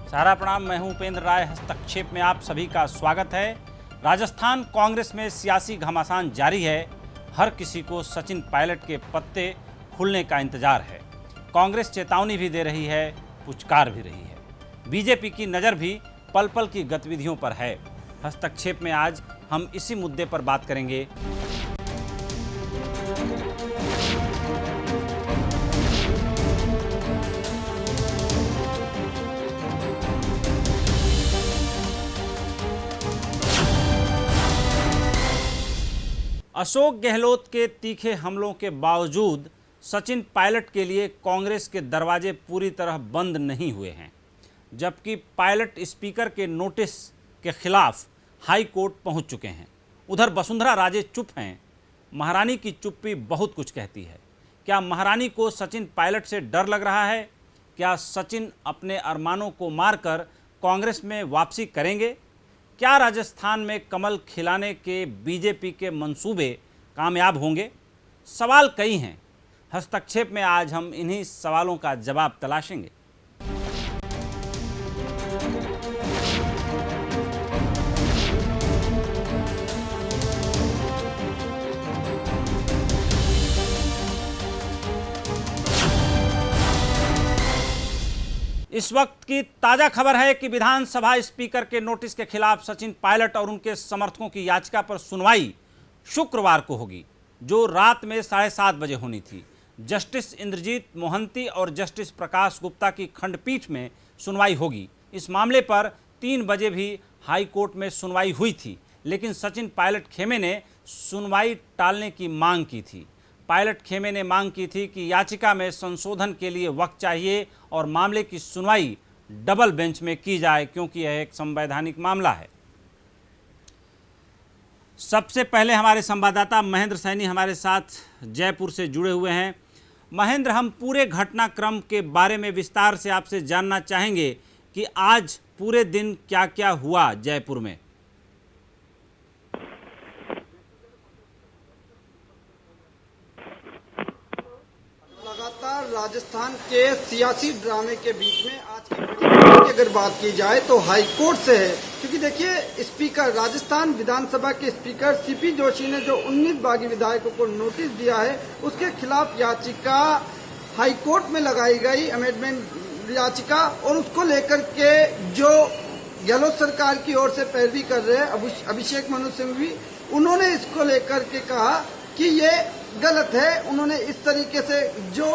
सारा प्रणाम। मैं हूं उपेंद्र राय। हस्तक्षेप में आप सभी का स्वागत है। राजस्थान कांग्रेस में सियासी घमासान जारी है। हर किसी को सचिन पायलट के पत्ते खुलने का इंतजार है। कांग्रेस चेतावनी भी दे रही है, पुचकार भी रही है। बीजेपी की नज़र भी पल पल की गतिविधियों पर है। हस्तक्षेप में आज हम इसी मुद्दे पर बात करेंगे। अशोक गहलोत के तीखे हमलों के बावजूद सचिन पायलट के लिए कांग्रेस के दरवाजे पूरी तरह बंद नहीं हुए हैं, जबकि पायलट स्पीकर के नोटिस के खिलाफ हाई कोर्ट पहुंच चुके हैं। उधर वसुंधरा राजे चुप हैं। महारानी की चुप्पी बहुत कुछ कहती है। क्या महारानी को सचिन पायलट से डर लग रहा है? क्या सचिन अपने अरमानों को मारकर कांग्रेस में वापसी करेंगे? क्या राजस्थान में कमल खिलाने के बीजेपी के मंसूबे कामयाब होंगे? सवाल कई हैं। हस्तक्षेप में आज हम इन्हीं सवालों का जवाब तलाशेंगे। इस वक्त की ताजा खबर है कि विधानसभा स्पीकर के नोटिस के खिलाफ सचिन पायलट और उनके समर्थकों की याचिका पर सुनवाई शुक्रवार को होगी, जो रात में 7:30 बजे होनी थी। जस्टिस इंद्रजीत मोहंती और जस्टिस प्रकाश गुप्ता की खंडपीठ में सुनवाई होगी। इस मामले पर 3 बजे भी हाई कोर्ट में सुनवाई हुई थी, लेकिन सचिन पायलट खेमे ने सुनवाई टालने की मांग की थी। पायलट खेमे ने मांग की थी कि याचिका में संशोधन के लिए वक्त चाहिए और मामले की सुनवाई डबल बेंच में की जाए, क्योंकि यह एक संवैधानिक मामला है। सबसे पहले हमारे संवाददाता महेंद्र सैनी हमारे साथ जयपुर से जुड़े हुए हैं। महेंद्र, हम पूरे घटनाक्रम के बारे में विस्तार से आपसे जानना चाहेंगे कि आज पूरे दिन क्या क्या हुआ जयपुर में। लगातार राजस्थान के सियासी ड्रामे के बीच में आज की बड़ी खबर की अगर बात की जाए तो हाई कोर्ट से है, क्योंकि देखिए स्पीकर राजस्थान विधानसभा के स्पीकर सीपी जोशी ने जो 19 बागी विधायकों को नोटिस दिया है, उसके खिलाफ याचिका हाई कोर्ट में लगाई गई, अमेंडमेंट याचिका, और उसको लेकर के जो गहलोत सरकार की ओर से पैरवी कर रहे हैं अभिषेक मनु सिंघवी, उन्होंने इसको लेकर के कहा कि ये गलत है। उन्होंने इस तरीके से जो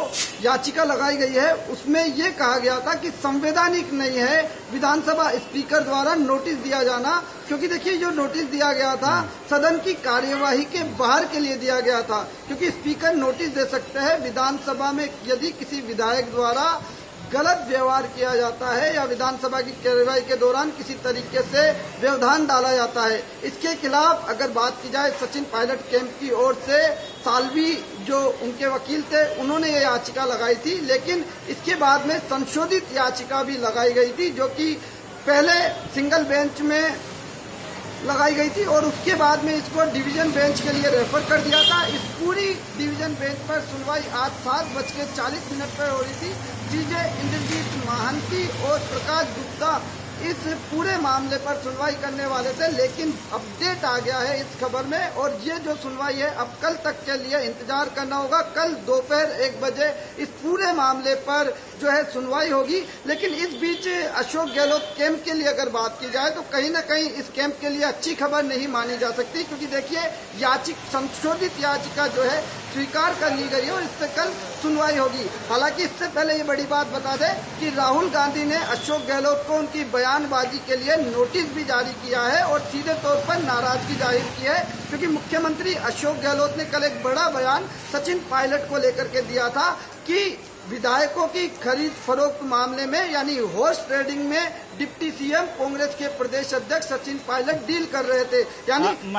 याचिका लगाई गई है उसमें ये कहा गया था कि संवैधानिक नहीं है विधानसभा स्पीकर द्वारा नोटिस दिया जाना, क्योंकि देखिए जो नोटिस दिया गया था सदन की कार्यवाही के बाहर के लिए दिया गया था, क्योंकि स्पीकर नोटिस दे सकते हैं विधानसभा में यदि किसी विधायक द्वारा गलत व्यवहार किया जाता है या विधानसभा की कार्यवाही के दौरान किसी तरीके से व्यवधान डाला जाता है। इसके खिलाफ अगर बात की जाए सचिन पायलट कैंप की ओर से साल्वी जो उनके वकील थे उन्होंने ये याचिका लगाई थी, लेकिन इसके बाद में संशोधित याचिका भी लगाई गई थी, जो कि पहले सिंगल बेंच में लगाई गई थी और उसके बाद में इसको डिवीजन बेंच के लिए रेफर कर दिया था। इस पूरी डिवीजन बेंच पर सुनवाई आज 7:40 पर हो रही थी। सीजे इंद्रजीत मोहंती और प्रकाश गुप्ता इस पूरे मामले पर सुनवाई करने वाले थे, लेकिन अपडेट आ गया है इस खबर में, और ये जो सुनवाई है अब कल तक के लिए इंतजार करना होगा। कल दोपहर 1 बजे इस पूरे मामले पर जो है सुनवाई होगी। लेकिन इस बीच अशोक गहलोत कैंप के लिए अगर बात की जाए तो कहीं न कहीं इस कैंप के लिए अच्छी खबर नहीं मानी जा सकती, क्योंकि देखिए संशोधित याचिका जो है स्वीकार कर ली गई है और इससे कल सुनवाई होगी। हालांकि इससे पहले ये बड़ी बात बता दें कि राहुल गांधी ने अशोक गहलोत को उनकी बयानबाजी के लिए नोटिस भी जारी किया है और सीधे तौर पर नाराजगी जाहिर की है, क्योंकि मुख्यमंत्री अशोक गहलोत ने कल एक बड़ा बयान सचिन पायलट को लेकर के दिया था कि विधायकों की खरीद फरोख्त मामले में यानी हॉर्स ट्रेडिंग में डिप्टी सीएम कांग्रेस के प्रदेश अध्यक्ष सचिन पायलट डील कर रहे थे। यानी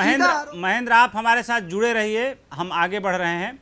महेंद्र आप हमारे साथ जुड़े रहिए, हम आगे बढ़ रहे हैं।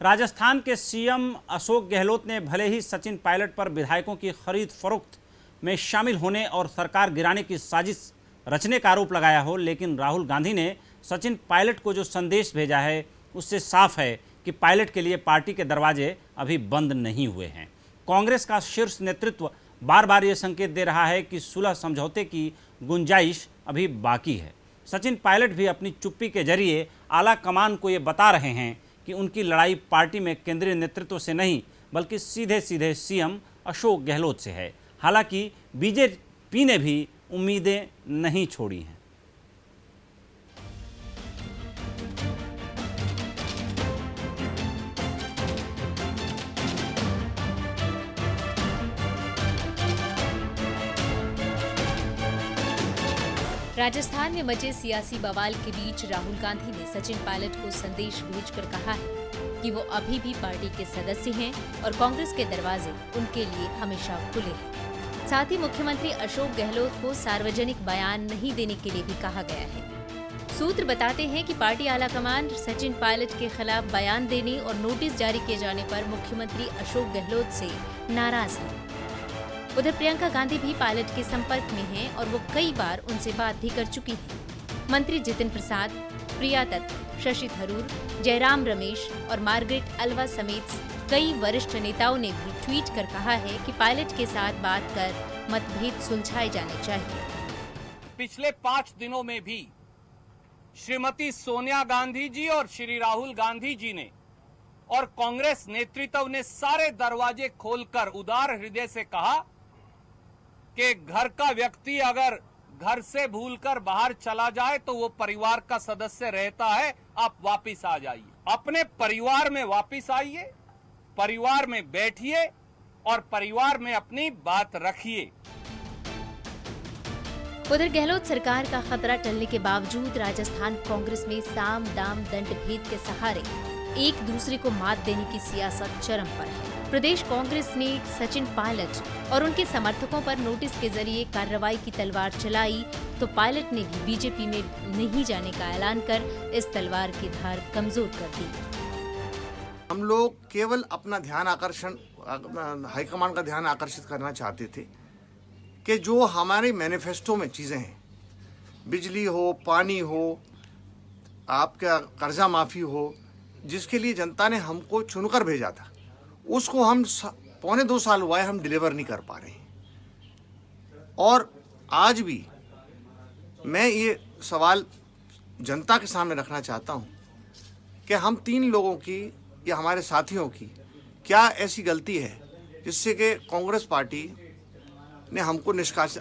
राजस्थान के सीएम अशोक गहलोत ने भले ही सचिन पायलट पर विधायकों की खरीद फरोख्त में शामिल होने और सरकार गिराने की साजिश रचने का आरोप लगाया हो, लेकिन राहुल गांधी ने सचिन पायलट को जो संदेश भेजा है उससे साफ है कि पायलट के लिए पार्टी के दरवाजे अभी बंद नहीं हुए हैं। कांग्रेस का शीर्ष नेतृत्व बार बार ये संकेत दे रहा है कि सुलह समझौते की गुंजाइश अभी बाकी है। सचिन पायलट भी अपनी चुप्पी के जरिए आला कमान को ये बता रहे हैं कि उनकी लड़ाई पार्टी में केंद्रीय नेतृत्व से नहीं बल्कि सीधे सीधे सीएम अशोक गहलोत से है। हालांकि बीजेपी ने भी उम्मीदें नहीं छोड़ी हैं। राजस्थान में मचे सियासी बवाल के बीच राहुल गांधी ने सचिन पायलट को संदेश भेजकर कहा है कि वो अभी भी पार्टी के सदस्य हैं और कांग्रेस के दरवाजे उनके लिए हमेशा खुले हैं। साथ ही मुख्यमंत्री अशोक गहलोत को सार्वजनिक बयान नहीं देने के लिए भी कहा गया है। सूत्र बताते हैं कि पार्टी आलाकमान सचिन पायलट के खिलाफ बयान देने और नोटिस जारी किए जाने पर मुख्यमंत्री अशोक गहलोत से नाराज है। उधर प्रियंका गांधी भी पायलट के संपर्क में हैं और वो कई बार उनसे बात भी कर चुकी हैं। मंत्री जितिन प्रसाद, प्रिया दत्त, शशि थरूर, जयराम रमेश और मार्गरेट अल्वा समेत कई वरिष्ठ नेताओं ने भी ट्वीट कर कहा है कि पायलट के साथ बात कर मतभेद सुलझाए जाने चाहिए। पिछले 5 दिनों में भी श्रीमती सोनिया गांधी जी और श्री राहुल गांधी जी ने और कांग्रेस नेतृत्व ने सारे दरवाजे खोलकर उदार हृदय से कहा कि घर का व्यक्ति अगर घर से भूलकर बाहर चला जाए तो वो परिवार का सदस्य रहता है, आप वापस आ जाइए, अपने परिवार में वापस आइए, परिवार में बैठिए और परिवार में अपनी बात रखिए। उधर गहलोत सरकार का खतरा टलने के बावजूद राजस्थान कांग्रेस में साम दाम दंड भेद के सहारे एक दूसरे को मात देने की सियासत चरम पर है। प्रदेश कांग्रेस ने सचिन पायलट और उनके समर्थकों पर नोटिस के जरिए कार्रवाई की तलवार चलाई तो पायलट ने भी बीजेपी में नहीं जाने का ऐलान कर इस तलवार की धार कमजोर कर दी। हम लोग केवल अपना ध्यान आकर्षण हाईकमान का ध्यान आकर्षित करना चाहते थे कि जो हमारे मैनिफेस्टो में चीज़ें हैं, बिजली हो, पानी हो, आपका कर्जा माफ़ी हो, जिसके लिए जनता ने हमको चुनकर भेजा था, उसको हम 1.25 साल हुआ है हम डिलीवर नहीं कर पा रहे हैं। और आज भी मैं ये सवाल जनता के सामने रखना चाहता हूँ कि हम 3 लोगों की या हमारे साथियों की क्या ऐसी गलती है जिससे कि कांग्रेस पार्टी ने हमको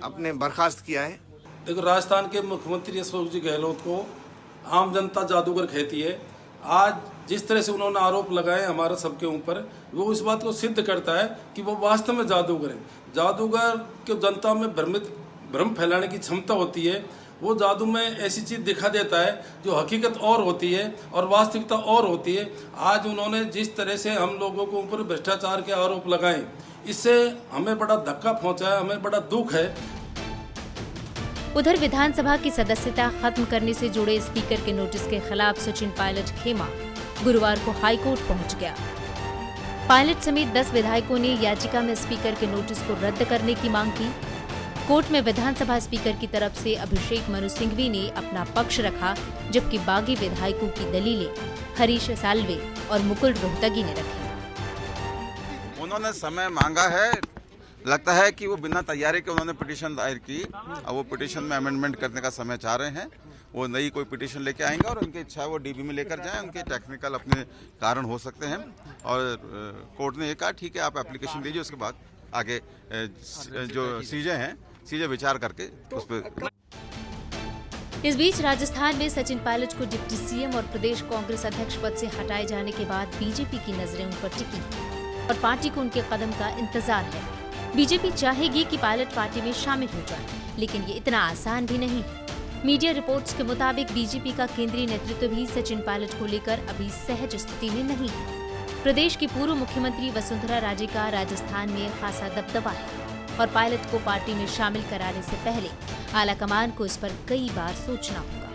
अपने बर्खास्त किया है। देखो, राजस्थान के मुख्यमंत्री अशोक जी गहलोत को आम जनता जादूगर कहती है। आज जिस तरह से उन्होंने आरोप लगाए हमारे सबके ऊपर, वो इस बात को सिद्ध करता है कि वो वास्तव में जादूगर है। जादूगर को जनता में भ्रम फैलाने की क्षमता होती है। वो जादू में ऐसी चीज़ दिखा देता है जो हकीकत और होती है और वास्तविकता और होती है। आज उन्होंने जिस तरह से हम लोगों के ऊपर भ्रष्टाचार के आरोप लगाए, इससे हमें बड़ा धक्का पहुंचा है, हमें बड़ा दुख है। उधर विधानसभा की सदस्यता खत्म करने से जुड़े स्पीकर के नोटिस के खिलाफ सचिन पायलट खेमा गुरुवार को हाईकोर्ट पहुंच गया। पायलट समेत 10 विधायकों ने याचिका में स्पीकर के नोटिस को रद्द करने की मांग की। कोर्ट में विधानसभा स्पीकर की तरफ से अभिषेक मनु सिंघवी ने अपना पक्ष रखा, जबकि बागी विधायकों की दलीलें हरीश साल्वे और मुकुल रोहतगी ने रखी। उन्होंने समय मांगा है, लगता है कि वो बिना तैयारी के उन्होंने पिटीशन दायर की। अब वो पिटीशन में अमेंडमेंट करने का समय चाह रहे हैं। वो नई कोई पिटीशन लेके आएंगे और उनकी इच्छा है वो डीबी में लेकर जाएं। उनके टेक्निकल अपने कारण हो सकते हैं और कोर्ट ने ये कहा ठीक है आप एप्लीकेशन दीजिए, उसके बाद आगे जो सीजे हैं सीजे विचार करके उस पर। इस बीच राजस्थान में सचिन पायलट को डिप्टी सीएम और प्रदेश कांग्रेस अध्यक्ष पद से हटाए जाने के बाद बीजेपी की नजरें उन पर टिकी और पार्टी को उनके कदम का इंतजार है। बीजेपी चाहेगी कि पायलट पार्टी में शामिल हो जाए, लेकिन ये इतना आसान भी नहीं है। मीडिया रिपोर्ट्स के मुताबिक बीजेपी का केंद्रीय नेतृत्व भी सचिन पायलट को लेकर अभी सहज स्थिति में नहीं है। प्रदेश की पूर्व मुख्यमंत्री वसुंधरा राजे का राजस्थान में खासा दबदबा है और पायलट को पार्टी में शामिल कराने से पहले आलाकमान को इस पर कई बार सोचना होगा।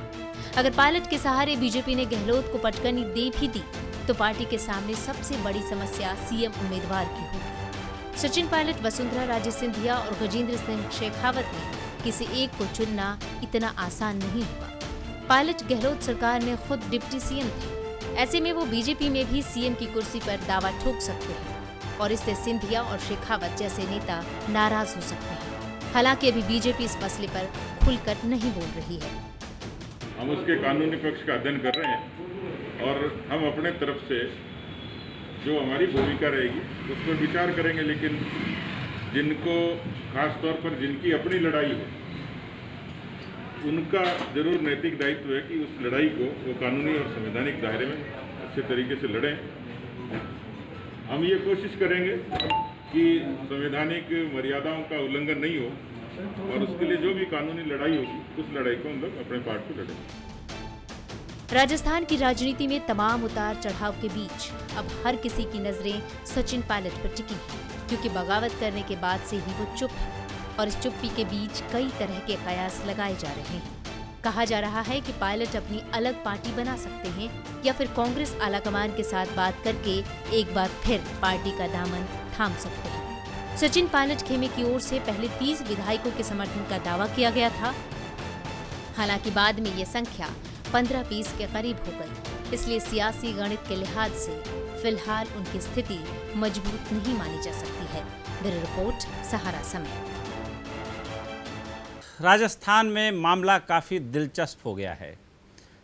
अगर पायलट के सहारे बीजेपी ने गहलोत को पटकनी दे भी दी तो पार्टी के सामने सबसे बड़ी समस्या सीएम उम्मीदवार की होगी। सचिन पायलट, वसुंधरा राजे सिंधिया और गजेंद्र सिंह शेखावत में किसी एक को चुनना इतना आसान नहीं होगा। पायलट गहलोत सरकार में खुद डिप्टी सीएम थे, ऐसे में वो बीजेपी में भी सीएम की कुर्सी पर दावा ठोक सकते हैं। और इससे सिंधिया और शेखावत जैसे नेता नाराज हो सकते हैं। हालांकि अभी बीजेपी इस मसले पर खुलकर नहीं बोल रही है। हम उसके कानूनी पक्ष का अध्ययन कर रहे हैं और हम अपने तरफ से जो हमारी भूमिका रहेगी उस पर विचार करेंगे, लेकिन जिनको खास तौर पर जिनकी अपनी लड़ाई है उनका जरूर नैतिक दायित्व है कि उस लड़ाई को वो कानूनी और संवैधानिक दायरे में अच्छे तरीके से लड़ें। हम ये कोशिश करेंगे कि संवैधानिक मर्यादाओं का उल्लंघन नहीं हो और उसके लिए जो भी कानूनी लड़ाई होगी उस लड़ाई को हम लोग अपने पार्ट पे लड़ेंगे। राजस्थान की राजनीति में तमाम उतार चढ़ाव के बीच अब हर किसी की नजरें सचिन पायलट पर टिकी हैं, क्योंकि बगावत करने के बाद से ही वो चुप है और इस चुप्पी के बीच कई तरह के कयास लगाए जा रहे हैं। कहा जा रहा है कि पायलट अपनी अलग पार्टी बना सकते हैं या फिर कांग्रेस आलाकमान के साथ बात करके एक बार फिर पार्टी का दामन थाम सकते हैं। सचिन पायलट खेमे की ओर से पहले 30 विधायकों के समर्थन का दावा किया गया था। हालांकि बाद में ये संख्या 15-20 के करीब हो गई, इसलिए सियासी गणित के लिहाज से फिलहाल उनकी स्थिति मजबूत नहीं मानी जा सकती है। ब्यूरो रिपोर्ट, सहारा समय। राजस्थान में मामला काफ़ी दिलचस्प हो गया है।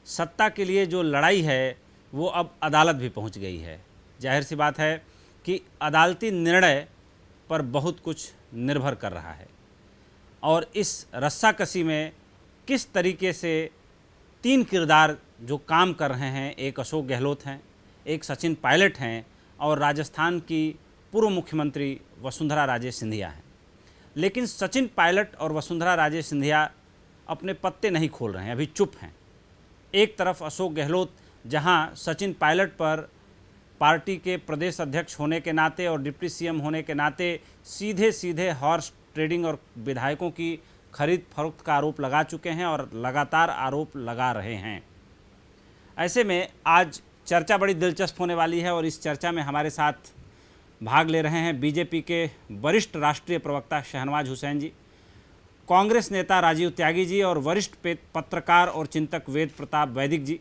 सत्ता के लिए जो लड़ाई है वो अब अदालत भी पहुंच गई है। जाहिर सी बात है कि अदालती निर्णय पर बहुत कुछ निर्भर कर रहा है और इस रस्साकसी में किस तरीके से 3 किरदार जो काम कर रहे हैं, एक अशोक गहलोत हैं, एक सचिन पायलट हैं और राजस्थान की पूर्व मुख्यमंत्री वसुंधरा राजे सिंधिया हैं। लेकिन सचिन पायलट और वसुंधरा राजे सिंधिया अपने पत्ते नहीं खोल रहे हैं, अभी चुप हैं। एक तरफ अशोक गहलोत, जहां सचिन पायलट पर पार्टी के प्रदेश अध्यक्ष होने के नाते और डिप्टी सीएम होने के नाते सीधे सीधे हॉर्स ट्रेडिंग और विधायकों की खरीद फरोख्त का आरोप लगा चुके हैं और लगातार आरोप लगा रहे हैं। ऐसे में आज चर्चा बड़ी दिलचस्प होने वाली है और इस चर्चा में हमारे साथ भाग ले रहे हैं बीजेपी के वरिष्ठ राष्ट्रीय प्रवक्ता शहनवाज हुसैन जी, कांग्रेस नेता राजीव त्यागी जी और वरिष्ठ पत्रकार और चिंतक वेद प्रताप वैदिक जी।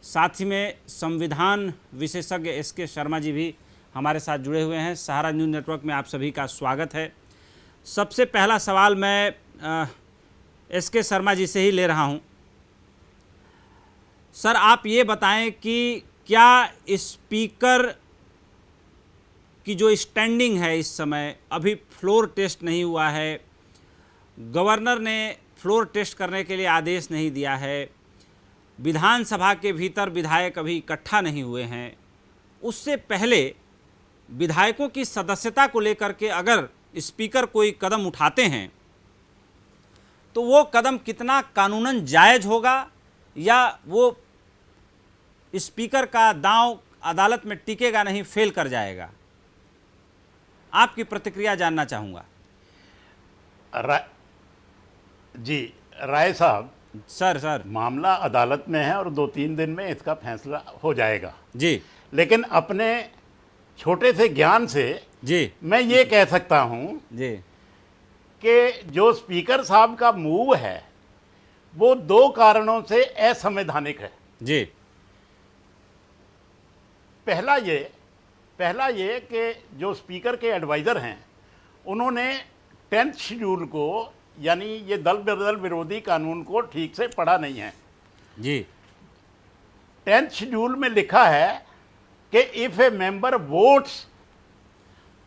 साथ ही में संविधान विशेषज्ञ एसके शर्मा जी भी हमारे साथ जुड़े हुए हैं। सहारा न्यूज़ नेटवर्क में आप सभी का स्वागत है। सबसे पहला सवाल मैं एसके शर्मा जी से ही ले रहा हूँ। सर, आप ये बताएं कि क्या स्पीकर की जो स्टैंडिंग है इस समय, अभी फ्लोर टेस्ट नहीं हुआ है, गवर्नर ने फ्लोर टेस्ट करने के लिए आदेश नहीं दिया है, विधानसभा के भीतर विधायक अभी इकट्ठा नहीं हुए हैं, उससे पहले विधायकों की सदस्यता को लेकर के अगर स्पीकर कोई कदम उठाते हैं तो वो कदम कितना कानूनन जायज़ होगा या वो स्पीकर का दांव अदालत में टिकेगा नहीं, फेल कर जाएगा? आपकी प्रतिक्रिया जानना चाहूँगा। जी राय साहब। सर मामला अदालत में है और 2-3 दिन में इसका फैसला हो जाएगा जी। लेकिन अपने छोटे से ज्ञान से जी मैं ये कह सकता हूँ जी कि जो स्पीकर साहब का मूव है वो 2 कारणों से असंवैधानिक है जी। पहला ये कि जो स्पीकर के एडवाइज़र हैं उन्होंने 10th शेड्यूल को, यानी ये दल बदल विरोधी कानून को ठीक से पढ़ा नहीं है जी। 10th शेड्यूल में लिखा है कि if a member votes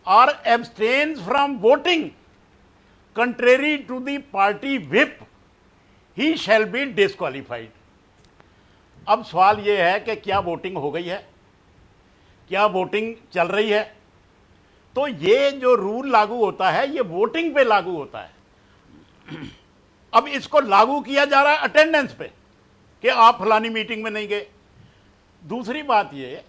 or abstains from voting contrary to the party whip he shall be disqualified. अब सवाल ये है कि क्या वोटिंग हो गई है, क्या वोटिंग चल रही है? तो ये जो रूल लागू होता है ये वोटिंग पे लागू होता है। अब इसको लागू किया जा रहा है अटेंडेंस पे कि आप फलानी मीटिंग में नहीं गए। दूसरी बात ये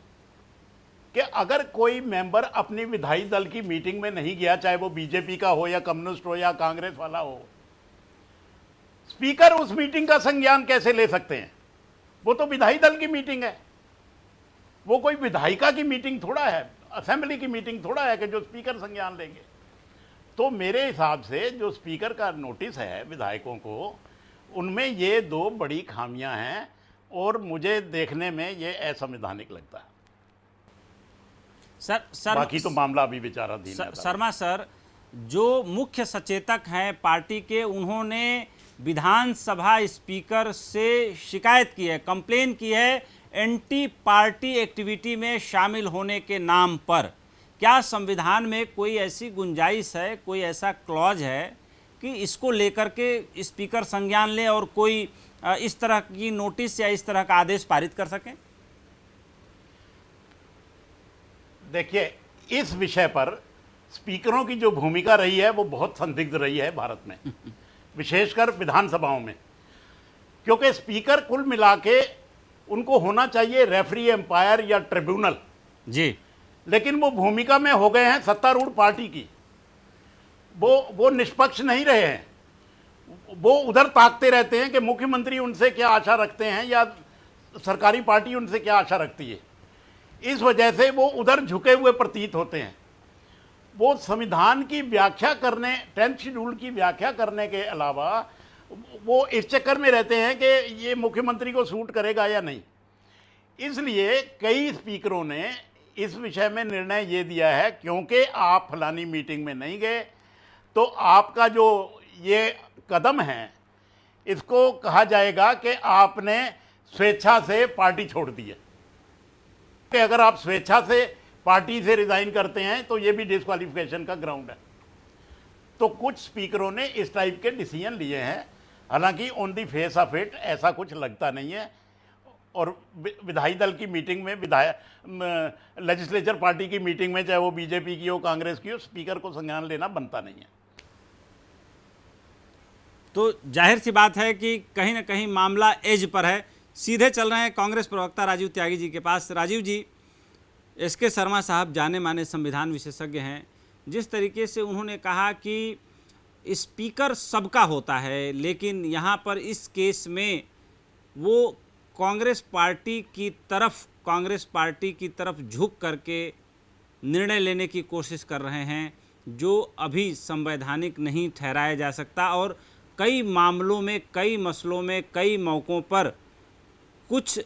कि अगर कोई मेंबर अपनी विधायी दल की मीटिंग में नहीं गया, चाहे वो बीजेपी का हो या कम्युनिस्ट हो या कांग्रेस वाला हो, स्पीकर उस मीटिंग का संज्ञान कैसे ले सकते हैं? वो तो विधायी दल की मीटिंग है, वो कोई विधायिका की मीटिंग थोड़ा है, असेंबली की मीटिंग थोड़ा है कि जो स्पीकर संज्ञान लेंगे। तो मेरे हिसाब से जो स्पीकर का नोटिस है विधायकों को, उनमें ये 2 बड़ी खामियां हैं और मुझे देखने में ये असंवैधानिक लगता है। सर बाकी तो मामला अभी विचाराधीन है। शर्मा सर, जो मुख्य सचेतक हैं पार्टी के, उन्होंने विधानसभा स्पीकर से शिकायत की है, कंप्लेन की है एंटी पार्टी एक्टिविटी में शामिल होने के नाम पर। क्या संविधान में कोई ऐसी गुंजाइश है, कोई ऐसा क्लॉज है कि इसको लेकर के स्पीकर संज्ञान ले और कोई इस तरह की नोटिस या इस तरह का आदेश पारित कर सकें? देखिए, इस विषय पर स्पीकरों की जो भूमिका रही है वो बहुत संदिग्ध रही है भारत में, विशेषकर विधानसभाओं में, क्योंकि स्पीकर कुल मिला के उनको होना चाहिए रेफरी, एम्पायर या ट्रिब्यूनल जी, लेकिन वो भूमिका में हो गए हैं सत्तारूढ़ पार्टी की। वो निष्पक्ष नहीं रहे हैं, वो उधर ताकते रहते हैं कि मुख्यमंत्री उनसे क्या आशा रखते हैं या सरकारी पार्टी उनसे क्या आशा रखती है। इस वजह से वो उधर झुके हुए प्रतीत होते हैं। वो संविधान की व्याख्या करने, 10th शेड्यूल की व्याख्या करने के अलावा वो इस चक्कर में रहते हैं कि ये मुख्यमंत्री को सूट करेगा या नहीं। इसलिए कई स्पीकरों ने इस विषय में निर्णय ये दिया है, क्योंकि आप फलानी मीटिंग में नहीं गए तो आपका जो ये कदम है इसको कहा जाएगा कि आपने स्वेच्छा से पार्टी छोड़ दी है। कि अगर आप स्वेच्छा से पार्टी से रिजाइन करते हैं तो ये भी डिस्क्वालिफिकेशन का ग्राउंड है। तो कुछ स्पीकरों ने इस टाइप के डिसीजन लिए हैं, हालांकि on the face of it ऐसा कुछ लगता नहीं है। और विधायी दल की मीटिंग में, लेजिस्लेचर पार्टी की मीटिंग में, चाहे वो बीजेपी की हो, कांग्रेस की हो, स्पीकर को संज्ञान लेना बनता नहीं है। तो जाहिर सी बात है कि कहीं ना कहीं मामला एज पर है। सीधे चल रहे हैं कांग्रेस प्रवक्ता राजीव त्यागी जी के पास। राजीव जी, एस.के. शर्मा साहब जाने माने संविधान विशेषज्ञ हैं। जिस तरीके से उन्होंने कहा कि स्पीकर सबका होता है, लेकिन यहाँ पर इस केस में वो कांग्रेस पार्टी की तरफ झुक करके निर्णय लेने की कोशिश कर रहे हैं, जो अभी संवैधानिक नहीं ठहराया जा सकता। और कई मामलों में, कई मसलों में, कई मौक़ों पर कुछ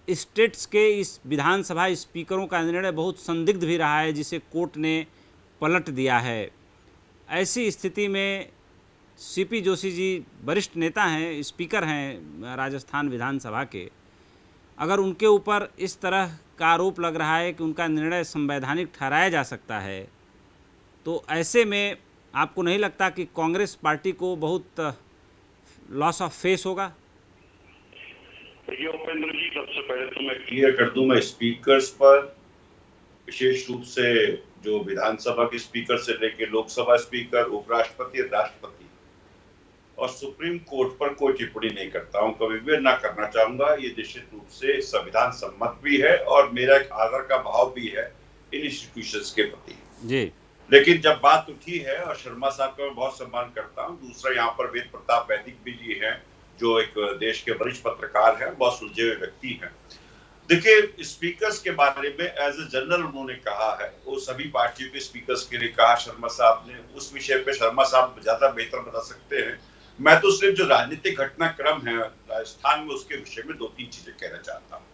स्टेट्स के इस विधानसभा स्पीकरों का निर्णय बहुत संदिग्ध भी रहा है, जिसे कोर्ट ने पलट दिया है। ऐसी स्थिति में सीपी जोशी जी वरिष्ठ नेता हैं, स्पीकर हैं राजस्थान विधानसभा के, अगर उनके ऊपर इस तरह का आरोप लग रहा है कि उनका निर्णय संवैधानिक ठहराया जा सकता है, तो ऐसे में आपको नहीं लगता कि कांग्रेस पार्टी को बहुत लॉस ऑफ फेस होगा? देखिए उपेंद्र जी, सबसे पहले तो मैं क्लियर कर दूं, मैं स्पीकर्स पर, विशेष रूप से जो विधानसभा के स्पीकर से लेकर लोकसभा स्पीकर, उपराष्ट्रपति, राष्ट्रपति और सुप्रीम कोर्ट पर कोई टिप्पणी नहीं करता हूं, कभी भी ना करना चाहूंगा। ये निश्चित रूप से संविधान सम्मत भी है और मेरा एक आदर का भाव भी है इन इंस्टीट्यूशंस के प्रति जी। लेकिन जब बात उठी है, और शर्मा साहब का मैं बहुत सम्मान करता हूँ, दूसरा यहाँ पर वेद प्रताप वैदिक भी जी हैं, जो एक देश के वरिष्ठ पत्रकार हैं, बहुत सुलझे हुए व्यक्ति हैं। देखिए, स्पीकर्स के बारे में एज ए जनरल उन्होंने कहा है, वो सभी पार्टियों के स्पीकर्स के लिए कहा शर्मा साहब ने। उस विषय पे शर्मा साहब ज्यादा बेहतर बता सकते हैं। मैं तो सिर्फ जो राजनीतिक घटनाक्रम है राजस्थान में, उसके विषय में 2-3 चीजें कहना चाहता हूँ।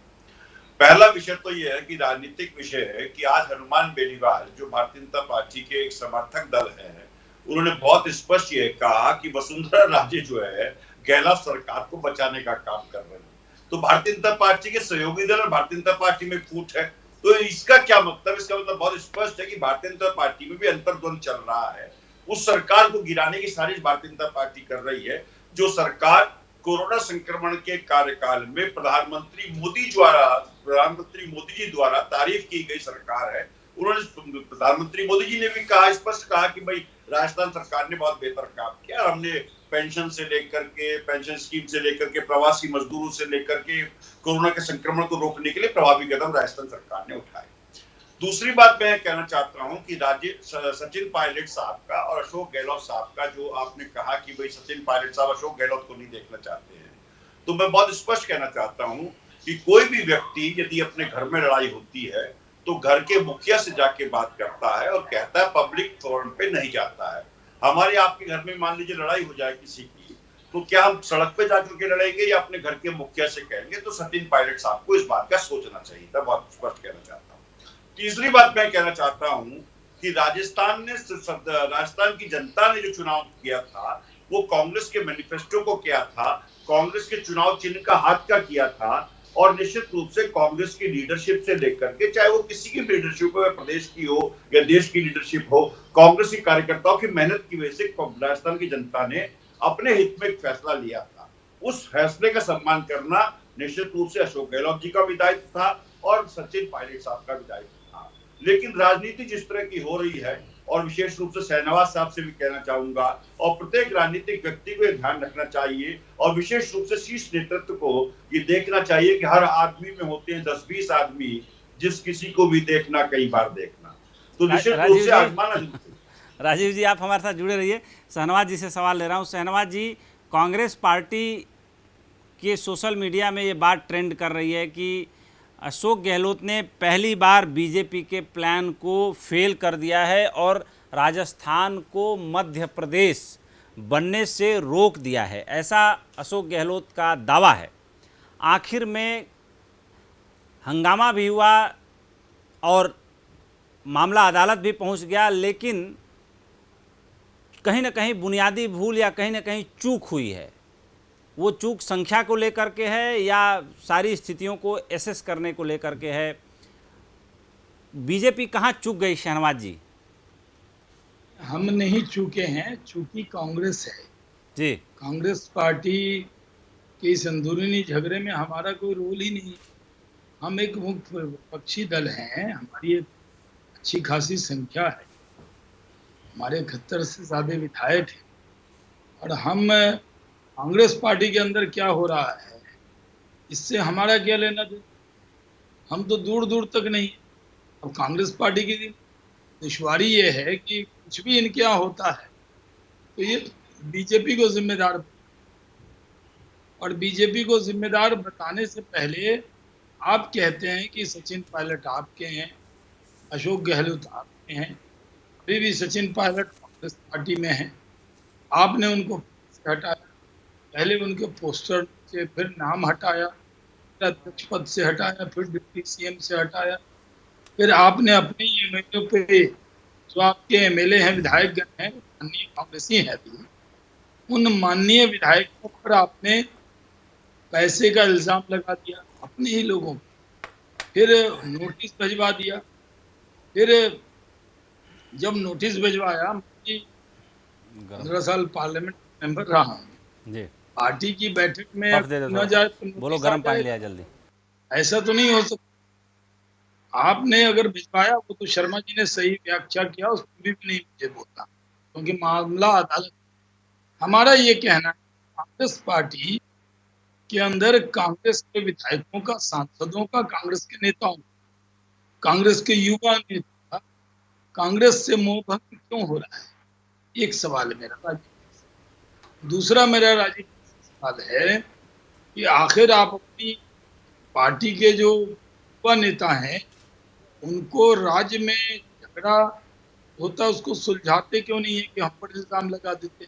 पहला विषय तो यह है कि राजनीतिक विषय है कि आज हनुमान बेनीवाल, जो भारतीय जनता पार्टी के एक समर्थक दल है, उन्होंने बहुत स्पष्ट ये कहा कि वसुंधरा राजे जो है गहलोत सरकार को बचाने का काम कर रहे हैं। तो भारतीय जनता पार्टी के सहयोगी दल और भारतीय जनता पार्टी में फूट है। तो इसका क्या मतलब? इसका मतलब बहुत स्पष्ट है कि भारतीय जनता पार्टी में भी अंतर्द्वंद चल रहा है। उस सरकार को गिराने की साजिश भारतीय जनता पार्टी कर रही है, जो सरकार कोरोना संक्रमण के कार्यकाल में प्रधानमंत्री मोदी जी द्वारा तारीफ की गई सरकार है। उन्होंने, प्रधानमंत्री मोदी जी ने भी कहा, स्पष्ट कहा कि भाई राजस्थान सरकार ने बहुत बेहतर काम किया। हमने पेंशन से लेकर के, पेंशन स्कीम से लेकर के, प्रवासी मजदूरों से लेकर के कोरोना के संक्रमण को रोकने के लिए प्रभावी कदम राजस्थान सरकार ने उठाए। दूसरी बात मैं कहना चाहता हूं कि सचिन पायलट साहब का और अशोक गहलोत साहब का, जो आपने कहा कि भाई सचिन पायलट साहब अशोक गहलोत को नहीं देखना चाहते हैं, तो मैं बहुत स्पष्ट कहना चाहता हूं कि कोई भी व्यक्ति यदि अपने घर में लड़ाई होती है तो घर के मुखिया से जाके बात करता है और कहता है, पब्लिक फोरम पे नहीं जाता है। हमारे आपके घर में मान लीजिए लड़ाई हो जाए किसी की, तो क्या हम सड़क पे जाकर के लड़ेंगे या अपने घर के मुखिया से कहेंगे? तो सचिन पायलट साहब को इस बात का सोचना चाहिए था, बहुत स्पष्ट कहना चाहता हूँ। तीसरी बात मैं कहना चाहता हूं कि राजस्थान की जनता ने जो चुनाव किया था वो कांग्रेस के मैनिफेस्टो को किया था, कांग्रेस के चुनाव चिन्ह का हाथ का किया था, और निश्चित रूप से कांग्रेस की लीडरशिप से लेकर के, चाहे वो किसी की लीडरशिप हो, प्रदेश की हो या देश की लीडरशिप हो, कांग्रेस के कार्यकर्ताओं की मेहनत की वजह से राजस्थान की जनता ने अपने हित में एक फैसला लिया था। उस फैसले का सम्मान करना निश्चित रूप से अशोक गहलोत जी का भी दायित्व था और सचिन पायलट साहब का भी दायित्व था। लेकिन राजनीति जिस तरह की हो रही है, और विशेष रूप से शहनवाज साहब से भी कहना चाहूंगा, और प्रत्येक राजनीतिक व्यक्ति को यह ध्यान रखना चाहिए, और विशेष रूप से शीर्ष नेतृत्व को ये देखना चाहिए कि हर आदमी में होते हैं 10-20 आदमी, जिस किसी को भी देखना कई बार देखना, तो निश्चित रूप से आजमाना। राजीव जी, आप हमारे साथ जुड़े रहिए। शहनवाज जी से सवाल ले रहा हूँ। शहनवाज जी, कांग्रेस पार्टी के सोशल मीडिया में ये बात ट्रेंड कर रही है कि अशोक गहलोत ने पहली बार बीजेपी के प्लान को फेल कर दिया है और राजस्थान को मध्य प्रदेश बनने से रोक दिया है, ऐसा अशोक गहलोत का दावा है। आखिर में हंगामा भी हुआ और मामला अदालत भी पहुंच गया, लेकिन कहीं ना कहीं बुनियादी भूल या कहीं ना कहीं चूक हुई है। वो चूक संख्या को लेकर के है या सारी स्थितियों को एसेस करने को लेकर के है? बीजेपी कहाँ चूक गई शहनवाज जी? हम नहीं चूके हैं, चूकी कांग्रेस है जी। कांग्रेस पार्टी के इस अंदरूनी झगड़े में हमारा कोई रोल ही नहीं। हम एक मुख्य विपक्षी दल हैं, हमारी एक अच्छी खासी संख्या है, हमारे 71 से ज्यादा विधायक हैं, और हम कांग्रेस पार्टी के अंदर क्या हो रहा है इससे हमारा क्या लेना देना। हम तो दूर दूर तक नहीं। अब कांग्रेस पार्टी की दुश्वारी ये है कि कुछ भी इनके यहाँ होता है तो ये बीजेपी को जिम्मेदार, और बीजेपी को जिम्मेदार बताने से पहले आप कहते हैं कि सचिन पायलट आपके हैं, अशोक गहलोत आपके हैं। अभी भी सचिन पायलट कांग्रेस पार्टी में हैं, आपने उनको हटाया, पहले उनके पोस्टर से, फिर नाम हटाया, फिर अध्यक्ष पद से हटाया, फिर डिप्टी सीएम से हटाया, फिर आपने अपने एमएलए पे, जो आपके एमएलए हैं, विधायकगण हैं, माननीय कांग्रेसी हैं भी, उन माननीय विधायकों पर आपने पैसे का इल्जाम लगा दिया अपने ही लोगों को, फिर नोटिस भिजवा दिया। फिर जब नोटिस भिजवाया, मैं 15 साल पार्लियामेंट मेंबर रहा हूँ जी, पार्टी की बैठक में न जाए तो बोलो, गर्म पानी लिया जल्दी। ऐसा तो नहीं हो सकता। आपने अगर भिजवाया, वो तो शर्मा जी ने सही व्याख्या किया, उसमें भी नहीं मुझे बोलना, क्योंकि मामला अदालत। हमारा ये कहना है, कांग्रेस पार्टी के अंदर कांग्रेस के विधायकों का, सांसदों का, कांग्रेस के नेताओं, कांग्रेस के युवा नेता, कांग्रेस से मोह भंग क्यों हो रहा है? एक सवाल है मेरा राजीव। दूसरा मेरा राजीव सवाल है कि आखिर आप अपनी पार्टी के जो युवा नेता हैं उनको राज्य में झगड़ा होता उसको सुलझाते क्यों नहीं है कि हम पर इल्जाम लगा देते?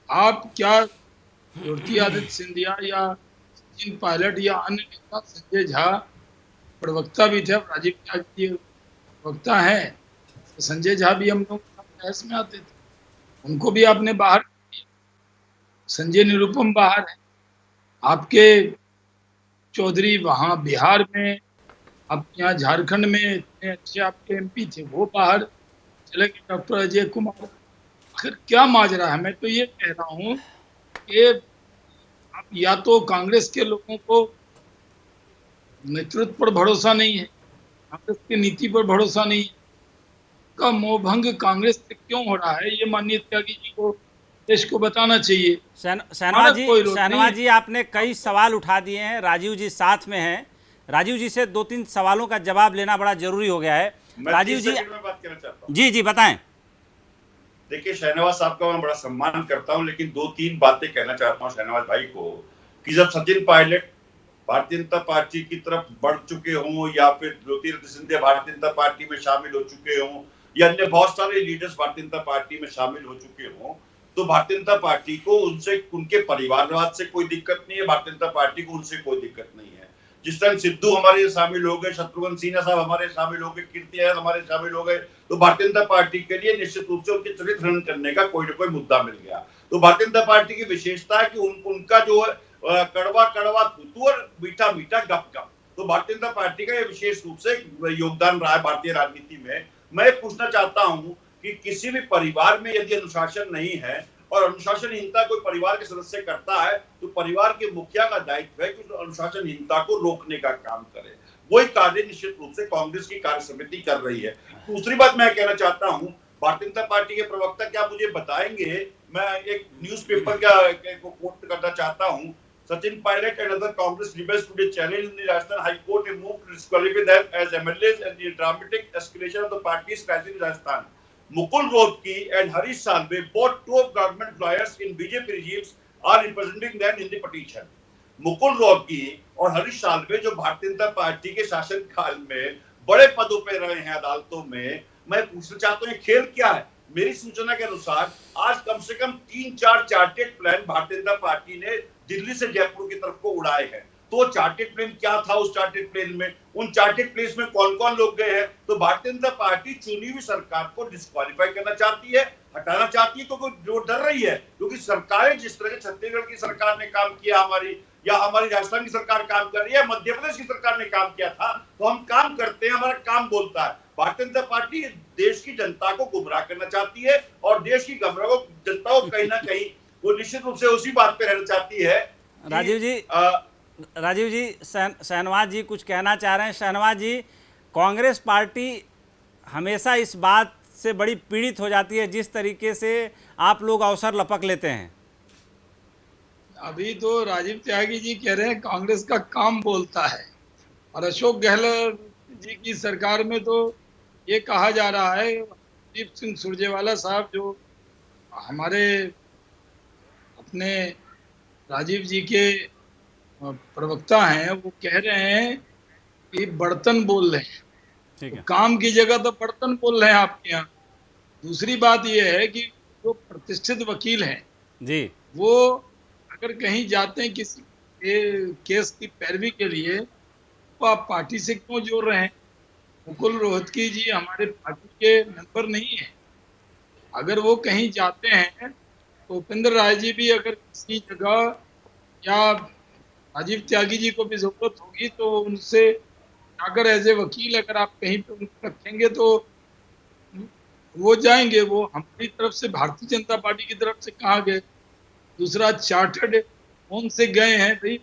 आप क्या ज्योतिरादित्य सिंधिया या सचिन पायलट या अन्य नेता, संजय झा प्रवक्ता भी थे, राजीव त्याग जी प्रवक्ता हैं, तो संजय झा भी हम लोग बहस में आते थे, उनको भी आपने बाहर किया। संजय निरुपम बाहर है, आपके चौधरी वहां बिहार में, आपके यहाँ झारखंड में इतने अच्छे आपके एमपी थे, वो बाहर चले गए। डॉक्टर अजय कुमार, आखिर क्या माजरा है? मैं तो ये कह रहा हूँ कि आप या तो कांग्रेस के लोगों को नेतृत्व पर भरोसा नहीं है, कांग्रेस की नीति पर भरोसा नहीं है, का मोहभंग कांग्रेस से क्यों हो रहा है, ये माननीय त्यागी जी को, देश को बताना चाहिए। शहनवाज जी, आपने कई सवाल उठा दिए हैं, राजीव जी साथ में हैं, राजीव जी से 2-3 सवालों का जवाब लेना बड़ा जरूरी हो गया है। राजीव जी, बात कहना चाहता हूं। जी बताएं। देखिए, शहनवाज साहब का मैं बड़ा सम्मान करता हूं, लेकिन 2-3 बातें कहना चाहता हूं शहनवाज भाई को, कि जब सचिन पायलट भारतीय जनता पार्टी की तरफ बढ़ चुके हों, या फिर ज्योतिरादित्य सिंधिया भारतीय जनता पार्टी में शामिल हो चुके हों, या अन्य बहुत सारे लीडर्स भारतीय जनता पार्टी में शामिल हो चुके हों, तो भारतीय जनता पार्टी को उनसे, उनके परिवारवाद से कोई दिक्कत नहीं है, भारतीय जनता पार्टी को उनसे कोई दिक्कत नहीं है। जिस टाइम सिद्धू हमारे शामिल हो गए, शत्रुघ्न सिन्हा साहब हमारे शामिल हो गए, कीर्ति आनंद हमारे शामिल हो गए, तो भारतीय जनता पार्टी के लिए निश्चित रूप से उनके चरित्र हनन करने का कोई ना कोई मुद्दा मिल गया। तो भारतीय जनता पार्टी की विशेषता है कि उनका जो कड़वा कड़वा थूथू और मीठा मीठा गप गप, तो भारतीय जनता पार्टी का ये विशेष रूप से योगदान रहा है भारतीय राजनीति में। मैं पूछना चाहता हूं कि किसी भी परिवार में यदि अनुशासन नहीं है और अनुशासनहीनता कोई परिवार के सदस्य करता है, तो परिवार के मुखिया का दायित्व है कि उस अनुशासनहीनता को रोकने का काम करे। वही कार्य निश्चित रूप से कांग्रेस की कार्य समिति कर रही है। दूसरी बात मैं कहना चाहता हूं, भारतीय जनता पार्टी के प्रवक्ता क्या मुझे बताएंगे, मैं एक न्यूज़पेपर को कोट करना चाहता हूं, Sachin Pilot and other Congress rebels today challenged in the Rajasthan High Court a move to disqualify them as MLAs and the dramatic escalation of the party's crisis in Rajasthan. Mukul Rohtgi and Harish Salve, both top government lawyers in BJP regimes, are representing them in the petition. Mukul Rohatgi और हरीश साल्वे जो Bharatiya Janata party के शासन काल में बड़े पदों पे रहे हैं अदालतों में, मैं पूछना चाहता हूँ खेल क्या है। मेरी सूचना के अनुसार आज कम से कम 3-4 chartered plane Bharatiya Janata party ने दिल्ली से जयपुर की तरफ को उड़ाए हैं। तो चार्टेड प्लेन क्या था उस चार्टेड प्लेन में, उन चार्टेड प्लेन में कौन कौन लोग गए हैं। तो भारतीय जनता पार्टी चुनी हुई सरकार को डिस्क्वालीफाई करना चाहती है, हटाना चाहती है, क्योंकि जो डर रही है, क्योंकि सरकारें जिस तरह से छत्तीसगढ़ की सरकार ने काम किया हमारी, या हमारी राजस्थान की सरकार काम कर रही है, मध्य प्रदेश की सरकार ने काम किया था, तो हम काम करते हैं, हमारा काम बोलता है। भारतीय जनता पार्टी देश की जनता को गुमराह करना चाहती है और देश की जनता को कहीं ना कहीं वो निश्चित रूप से उसी बात पे रहना चाहती है। राजीव जी शहनवाज जी कुछ कहना चाह रहे हैं। शहनवाज जी, कांग्रेस पार्टी हमेशा इस बात से बड़ी पीड़ित हो जाती है जिस तरीके से आप लोग अवसर लपक लेते हैं। अभी तो राजीव त्यागी जी कह रहे हैं कांग्रेस का काम बोलता है, और अशोक गहलोत जी की सरकार में तो ये कहा जा रहा है, दीप सिंह सुरजेवाला साहब जो हमारे अपने राजीव जी के प्रवक्ता हैं, वो कह रहे हैं कि बर्तन बोल रहे हैं। ठीक है। तो काम की जगह तो बर्तन बोल रहे हैं आपके यहाँ। दूसरी बात ये है कि जो प्रतिष्ठित वकील हैं जी, वो अगर कहीं जाते हैं किसी केस की पैरवी के लिए, तो आप पार्टी से क्यों जोड़ रहे हैं। मुकुल रोहतगी जी हमारे पार्टी के मेंबर नहीं है। अगर वो कहीं जाते हैं तो उपेंद्र राय जी भी अगर किसी जगह, या राजीव त्यागी जी को भी जरूरत होगी, तो उनसे अगर एज ए वकील अगर आप कहीं पे उनको रखेंगे तो वो जाएंगे। वो हमारी तरफ से, भारतीय जनता पार्टी की तरफ से कहाँ गए। दूसरा, चार्टर्ड कौन से गए हैं भाई,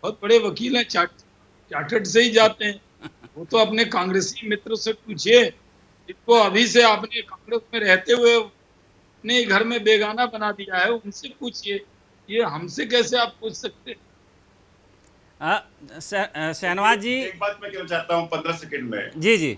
बहुत बड़े वकील हैं, चार्टर्ड से ही जाते हैं। वो तो अपने कांग्रेसी मित्र से पूछिए, जिनको अभी से आपने कांग्रेस में रहते हुए अपने घर में बेगाना बना दिया है, उनसे पूछिए। ये हमसे कैसे आप पूछ सकते। शहनवाज जी, एक बात मैं कहना चाहता हूँ 15 सेकंड में। जी जी,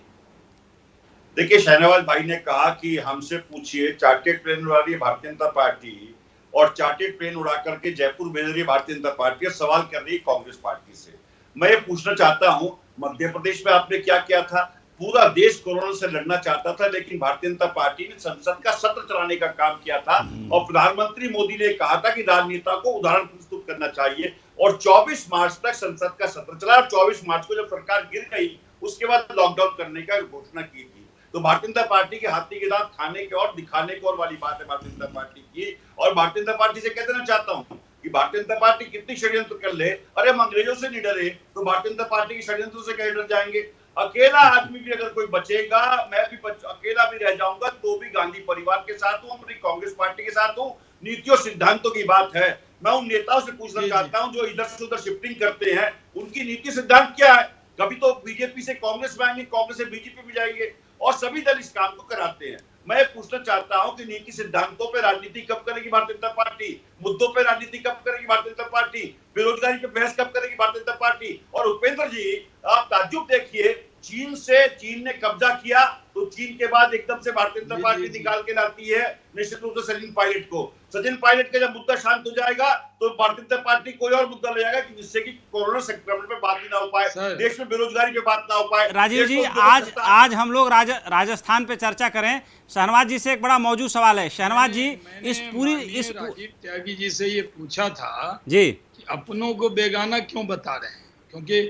देखिए, शहनवाज भाई ने कहा कि हमसे पूछिए। चार्टेड प्लेन उड़ा रही है भारतीय जनता पार्टी, और चार्टेड प्लेन उड़ा करके जयपुर भेज रही है भारतीय जनता पार्टी, और सवाल कर रही है कांग्रेस पार्टी से। मैं ये पूछना चाहता हूँ, मध्य प्रदेश में आपने क्या किया था। पूरा देश कोरोना से लड़ना चाहता था, लेकिन भारतीय जनता पार्टी ने संसद का सत्र चलाने का काम किया था, और प्रधानमंत्री मोदी ने कहा था कि राजनेता को उदाहरण प्रस्तुत करना चाहिए, और 24 मार्च तक संसद का सत्र चला। 24 मार्च को जब सरकार गिर गई, उसके बाद लॉकडाउन करने का घोषणा की थी। तो भारतीय जनता पार्टी के हाथी के दांत खाने के और दिखाने के और वाली बात है भारतीय जनता पार्टी की। और भारतीय जनता पार्टी से कह देना चाहता हूँ कि भारतीय जनता पार्टी कितनी षड्यंत्र कर ले, अरे हम अंग्रेजों से नहीं डरे, तो भारतीय जनता पार्टी के षड्यंत्र से कैसे डर जाएंगे। अकेला आदमी भी अगर कोई बचेगा, मैं भी अकेला भी रह जाऊंगा, तो भी गांधी परिवार के साथ हूँ, अपनी कांग्रेस पार्टी के साथ हूँ। नीतियों सिद्धांतों की बात है। मैं उन नेताओं से पूछना चाहता हूँ जो इधर से उधर शिफ्टिंग करते हैं, उनकी नीति सिद्धांत क्या है। कभी तो बीजेपी से कांग्रेस में आएंगे, कांग्रेस से बीजेपी में जाएंगे, और सभी दल इस काम को कराते हैं। मैं पूछना चाहता हूं कि नीति सिद्धांतों पे राजनीति कब करेगी भारतीय जनता पार्टी, मुद्दों पे राजनीति कब करेगी भारतीय जनता पार्टी, बेरोजगारी पे बहस कब करेगी भारतीय जनता पार्टी। और उपेंद्र जी, आप ताज्जुब देखिए, चीन ने कब्जा किया, तो चीन के बाद एकदम से भारतीय जनता पार्टी निकाल के लाती है निश्चित रूप से सचिन पायलट को। सचिन पायलट का जब मुद्दा शांत हो जाएगा, तो भारतीय जनता पार्टी कोई और मुद्दा ले जाएगा कि जिससे कि कोरोना संक्रमण पे बात ही ना हो पाए, देश में बेरोजगारी पे बात ना हो पाए। राजीव जी, आज हम लोग राजस्थान पे चर्चा करें। शहनवाज जी से एक बड़ा मौजूद सवाल है। शहनवाज जी, राजीव त्यागी जी से ये पूछा था जी कि अपनों को बेगाना क्यों बता रहे हैं, क्योंकि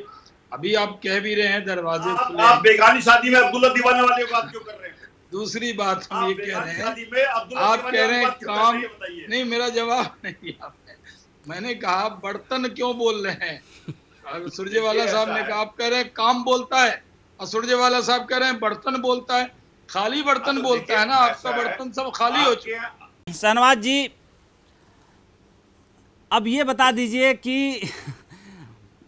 अभी आप कह भी रहे हैं दरवाजे खुले आप बेगानी शादी में अब्दुल्ला दीवाना वाली बात क्यों कर रहे हैं? दूसरी बात हम ये कह रहे हैं, आप कह रहे हैं काम नहीं, मेरा जवाब नहीं आपने। मैंने कहा बर्तन क्यों बोल रहे हैं? सुरजेवाला साहब ने कहा, आप कह रहे हैं काम बोलता है, और सुरजेवाला साहब कह रहे हैं बर्तन बोलता है। खाली बर्तन बोलता है ना, आपका बर्तन सब खाली हो चुका है। शहनवाज जी, अब ये बता दीजिए कि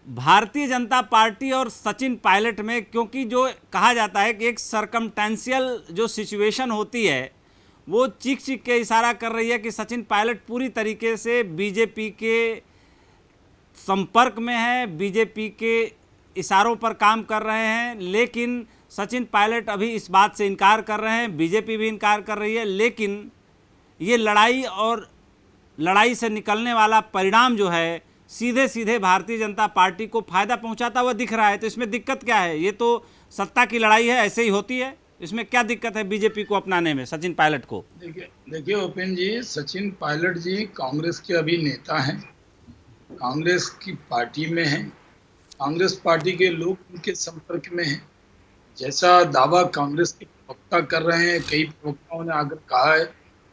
भारतीय जनता पार्टी और सचिन पायलट में, क्योंकि जो कहा जाता है कि एक सरकमटेंशियल जो सिचुएशन होती है वो चीख चीख के इशारा कर रही है कि सचिन पायलट पूरी तरीके से बीजेपी के संपर्क में है, बीजेपी के इशारों पर काम कर रहे हैं, लेकिन सचिन पायलट अभी इस बात से इनकार कर रहे हैं, बीजेपी भी इनकार कर रही है। लेकिन ये लड़ाई और लड़ाई से निकलने वाला परिणाम जो है सीधे सीधे भारतीय जनता पार्टी को फायदा पहुंचाता हुआ दिख रहा है। तो इसमें दिक्कत क्या है? ये तो सत्ता की लड़ाई है, ऐसे ही होती है। इसमें क्या दिक्कत है बीजेपी को अपनाने में, सचिन पायलट को? देखिए उपेंद्र जी, सचिन पायलट जी कांग्रेस के अभी नेता हैं, कांग्रेस की पार्टी में हैं, कांग्रेस पार्टी के लोग उनके संपर्क में हैं। जैसा दावा कांग्रेस के प्रवक्ता कर रहे हैं, कई प्रवक्ताओं ने आकर कहा है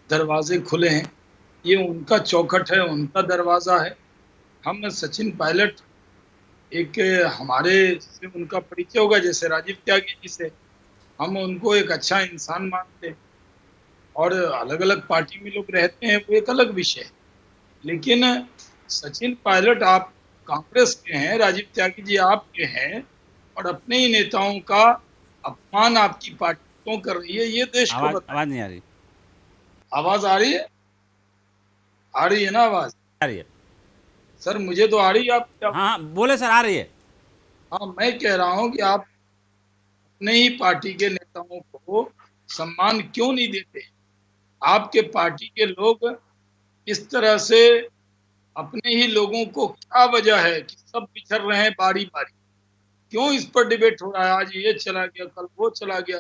दरवाजे खुले हैं, ये उनका चौखट है, उनका दरवाज़ा है। हम सचिन पायलट, एक हमारे से उनका परिचय होगा जैसे राजीव त्यागी जी से, हम उनको एक अच्छा इंसान मानते हैं। और अलग अलग पार्टी में लोग रहते हैं वो एक अलग विषय है, लेकिन सचिन पायलट आप कांग्रेस के हैं, राजीव त्यागी जी आपके हैं, और अपने ही नेताओं का अपमान आपकी पार्टी क्यों कर रही है ये देश को बता। आवाज नहीं आ रही। आवाज आ रही है? आ रही है ना आवाज? आ रही है सर, मुझे तो आ रही है। आप हाँ बोले सर, आ रही है। हाँ, मैं कह रहा हूँ कि आप अपने ही पार्टी के नेताओं को सम्मान क्यों नहीं देते? आपके पार्टी के लोग इस तरह से अपने ही लोगों को, क्या वजह है कि सब बिछड़ रहे हैं बारी बारी? क्यों इस पर डिबेट हो रहा है? आज ये चला गया, कल वो चला गया,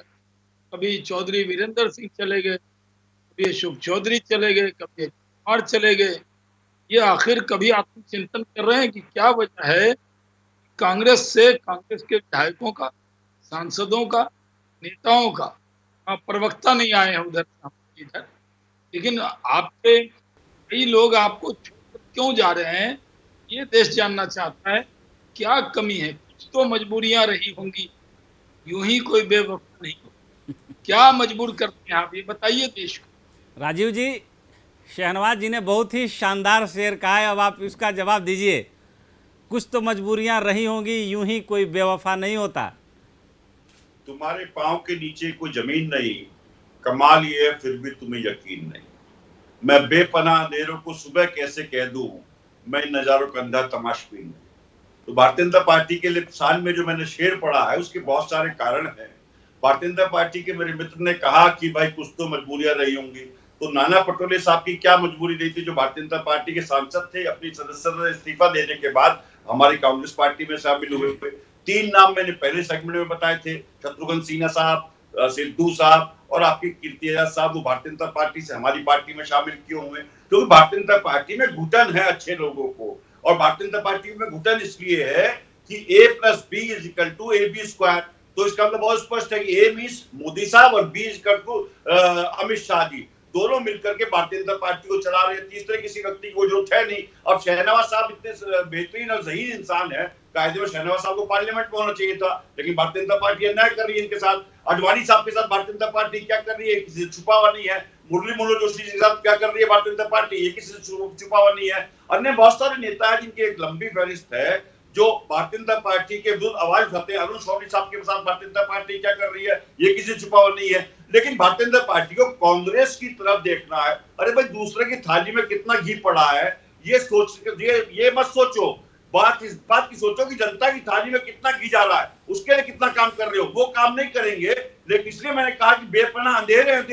कभी चौधरी वीरेंद्र सिंह चले गए, कभी अशोक चौधरी चले गए, कभी कुमार चले गए। ये आखिर कभी आत्मचिंतन कर रहे हैं कि क्या वजह है कांग्रेस से, कांग्रेस के विधायकों का, सांसदों का, नेताओं का प्रवक्ता नहीं आए हैं उधर इधर, लेकिन आपके कई लोग आपको छोड़कर क्यों जा रहे हैं? ये देश जानना चाहता है क्या कमी है। कुछ तो मजबूरियां रही होंगी, यूं ही कोई बेवफा नहीं हो। क्या मजबूर करते हैं आप, ये बताइए देश को। राजीव जी, शहनवाज जी ने बहुत ही शानदार शेर कहा है, अब आप इसका जवाब दीजिए। कुछ तो मजबूरियां रही होंगी, यूं ही कोई बेवफा नहीं होता। तुम्हारे पांव के नीचे कोई जमीन नहीं, कमाल ये है फिर भी तुम्हें यकीन नहीं। मैं बेपनाह अंधेरों को सुबह कैसे कह दूं, मैं इन नजारों का अंधा तमाशबीन नहीं। तो भारतीय जनता पार्टी के लिए साल में जो मैंने शेर पढ़ा है उसके बहुत सारे कारण हैं। भारतीय जनता पार्टी के मेरे मित्र ने कहा कि भाई कुछ तो मजबूरियां रही होंगी, तो नाना पटोले साहब की क्या मजबूरी रही थी जो भारतीय जनता पार्टी के सांसद थे, अपनी सदस्यता इस्तीफा देने के बाद हमारी कांग्रेस पार्टी में शामिल हुए। 3 नाम मैंने पहले सेगमेंट में बताए थे, शत्रुघ्न सिन्हा साहब, सिद्धू साहब और आपके कीर्ति आजाद साहब, वो भारतीय जनता पार्टी से हमारी पार्टी में शामिल क्यों हुए? क्योंकि भारतीय जनता पार्टी में घुटन है अच्छे लोगों को, और भारतीय जनता पार्टी में घुटन इसलिए है कि A+B=AB²। तो इसका मतलब बहुत स्पष्ट है कि A मींस मोदी साहब और B अमित शाह जी, दोनों मिलकर के भारतीय जनता पार्टी को चला रहे हैं। तीसरे किसी व्यक्ति की जरूरत है नहीं। अब शहनवाज साहब इतने बेहतरीन और सही इंसान है, कायदे में शहनवाज साहब को पार्लियामेंट में होना चाहिए था, लेकिन भारतीय जनता पार्टी अन्याय कर रही है इनके साथ। अडवाणी साहब के साथ भारतीय जनता पार्टी क्या कर रही है, किसी से छुपा हुआ नहीं है। मुरली मनोहर जोशी के साथ क्या कर रही है भारतीय जनता पार्टी, ये किसी से छुपा हुआ नहीं है। अन्य बहुत सारे नेता है जिनकी एक लंबी फहरिस्त है जो भारतीय जनता पार्टी के विरुद्ध आवाज उठाते हैं। अरुण शौरी साहब के साथ भारतीय जनता पार्टी क्या कर रही है, ये किसी छुपा हुआ नहीं है। लेकिन भारतीय जनता पार्टी को कांग्रेस की तरफ देखना है। अरे भाई, दूसरे की थाली में कितना घी पड़ा है ये सोच, ये मत सोचो। इस बात की सोचो कि जनता की थाली में कितना घी जा रहा है, उसके लिए कितना काम कर रहे हो। वो काम नहीं करेंगे, लेकिन इसलिए मैंने कहा कि बेपनाह अंधेरे हैं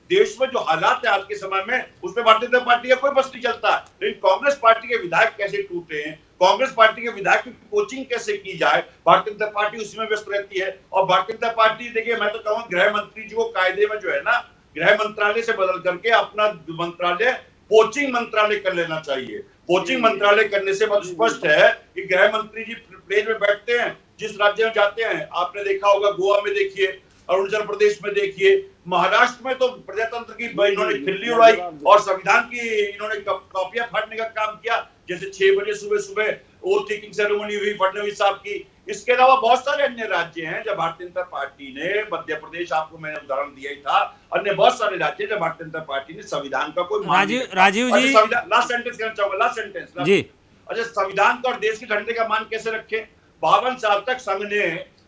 देश में जो हालात है आज के समय में, उसमें भारतीय जनता पार्टी का कोई बस नहीं चलता है। लेकिन कांग्रेस पार्टी के विधायक कैसे टूटे हैं, कांग्रेस पार्टी के विधायक की कोचिंग कैसे की जाए, भारतीय जनता पार्टी उसमें व्यस्त रहती है। और भारतीय जनता पार्टी, देखिए मैं तो कहूँ गृह मंत्री जी को कायदे में जो है ना, गृह मंत्रालय से बदल करके अपना मंत्रालय कोचिंग मंत्रालय कर लेना चाहिए। कोचिंग मंत्रालय करने से बहुत स्पष्ट है कि गृह मंत्री जी प्लेन में बैठते हैं, जिस राज्य में जाते हैं, आपने देखा होगा गोवा में देखिए, अरुणाचल प्रदेश में देखिए, महाराष्ट्र में तो प्रजातंत्र की इन्होंने खिल्ली उड़ाई और संविधान की इन्होंने कॉपियां फाड़ने का काम किया। जैसे 6 बजे सुबह ओथ टेकिंग सेरेमनी हुई फडणवीस साहब की। इसके अलावा बहुत सारे अन्य राज्य हैं जब भारतीय जनता पार्टी ने, मध्य प्रदेश आपको मैंने उदाहरण दिया ही था, अन्य बहुत सारे राज्य जब भारतीय जनता पार्टी ने संविधान का कोई राजीव जी, लास्ट सेंटेंस कहना चाहूंगा, लास्ट सेंटेंस जी। अच्छा, संविधान का और देश के झंडे का मान कैसे रखें? 52 साल तक संघ ने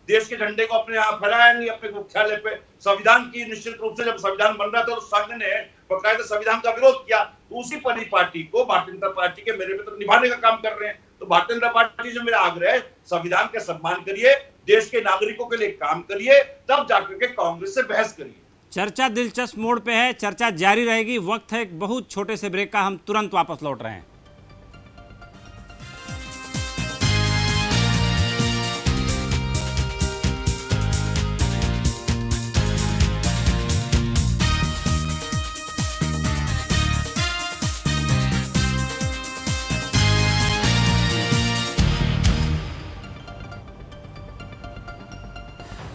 देश के झंडे को अपने यहाँ फहराया नहीं, अपने मुख्यालय पे। संविधान की निश्चित रूप से जब संविधान बन रहा था तो संघ ने बकायदा संविधान का विरोध किया। तो उसी पार्टी को भारतीय जनता पार्टी के मेरे मित्र निभाने का काम कर रहे हैं। तो भारतीय जनता पार्टी से मेरा आग्रह है, संविधान का सम्मान करिए, देश के नागरिकों के लिए काम करिए, तब जाकर के कांग्रेस से बहस करिए। चर्चा दिलचस्प मोड़ पे है, चर्चा जारी रहेगी। वक्त है एक बहुत छोटे से ब्रेक का, हम तुरंत वापस लौट रहे हैं।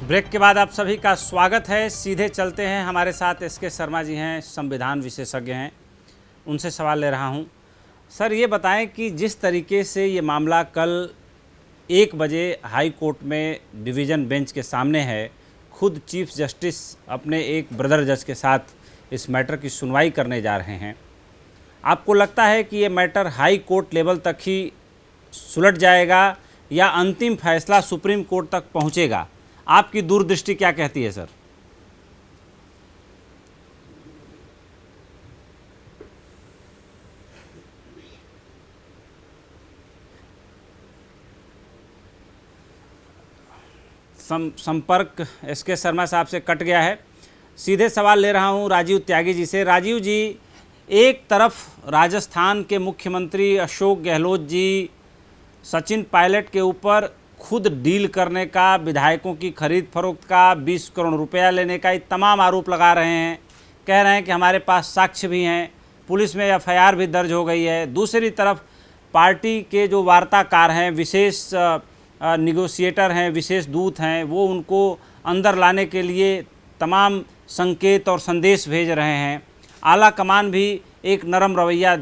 ब्रेक के बाद आप सभी का स्वागत है। सीधे चलते हैं, हमारे साथ एसके शर्मा जी हैं, संविधान विशेषज्ञ हैं, उनसे सवाल ले रहा हूं। सर, ये बताएं कि जिस तरीके से ये मामला कल 1 बजे हाई कोर्ट में डिवीज़न बेंच के सामने है, खुद चीफ जस्टिस अपने एक ब्रदर जज के साथ इस मैटर की सुनवाई करने जा रहे हैं, आपको लगता है कि ये मैटर हाई कोर्ट लेवल तक ही सुलझ जाएगा या अंतिम फैसला सुप्रीम कोर्ट तक पहुँचेगा? आपकी दूरदृष्टि क्या कहती है सर? संपर्क एसके शर्मा साहब से कट गया है। सीधे सवाल ले रहा हूं राजीव त्यागी जी से। राजीव जी, एक तरफ राजस्थान के मुख्यमंत्री अशोक गहलोत जी सचिन पायलट के ऊपर खुद डील करने का, विधायकों की खरीद फरोख्त का, 20 करोड़ रुपया लेने का, ये तमाम आरोप लगा रहे हैं। कह रहे हैं कि हमारे पास साक्ष्य भी हैं, पुलिस में एफआईआर भी दर्ज हो गई है। दूसरी तरफ पार्टी के जो वार्ताकार हैं, विशेष निगोशिएटर हैं, विशेष दूत हैं, वो उनको अंदर लाने के लिए तमाम संकेत और संदेश भेज रहे हैं। आला कमान भी एक नरम रवैया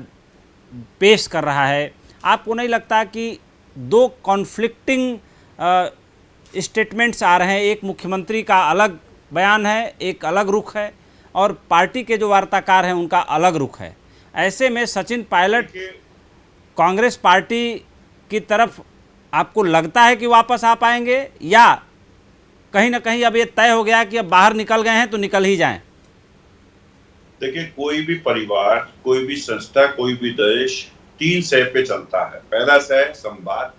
पेश कर रहा है। आपको नहीं लगता कि दो कॉन्फ्लिक्टिंग स्टेटमेंट्स आ रहे हैं, एक मुख्यमंत्री का अलग बयान है, एक अलग रुख है, और पार्टी के जो वार्ताकार हैं उनका अलग रुख है? ऐसे में सचिन पायलट कांग्रेस पार्टी की तरफ आपको लगता है कि वापस आ पाएंगे, या कहीं ना कहीं अब ये तय हो गया कि अब बाहर निकल गए हैं तो निकल ही जाएं? देखिए, कोई भी परिवार, कोई भी संस्था, कोई भी देश 3 सह पे चलता है। पहला सह संवाद,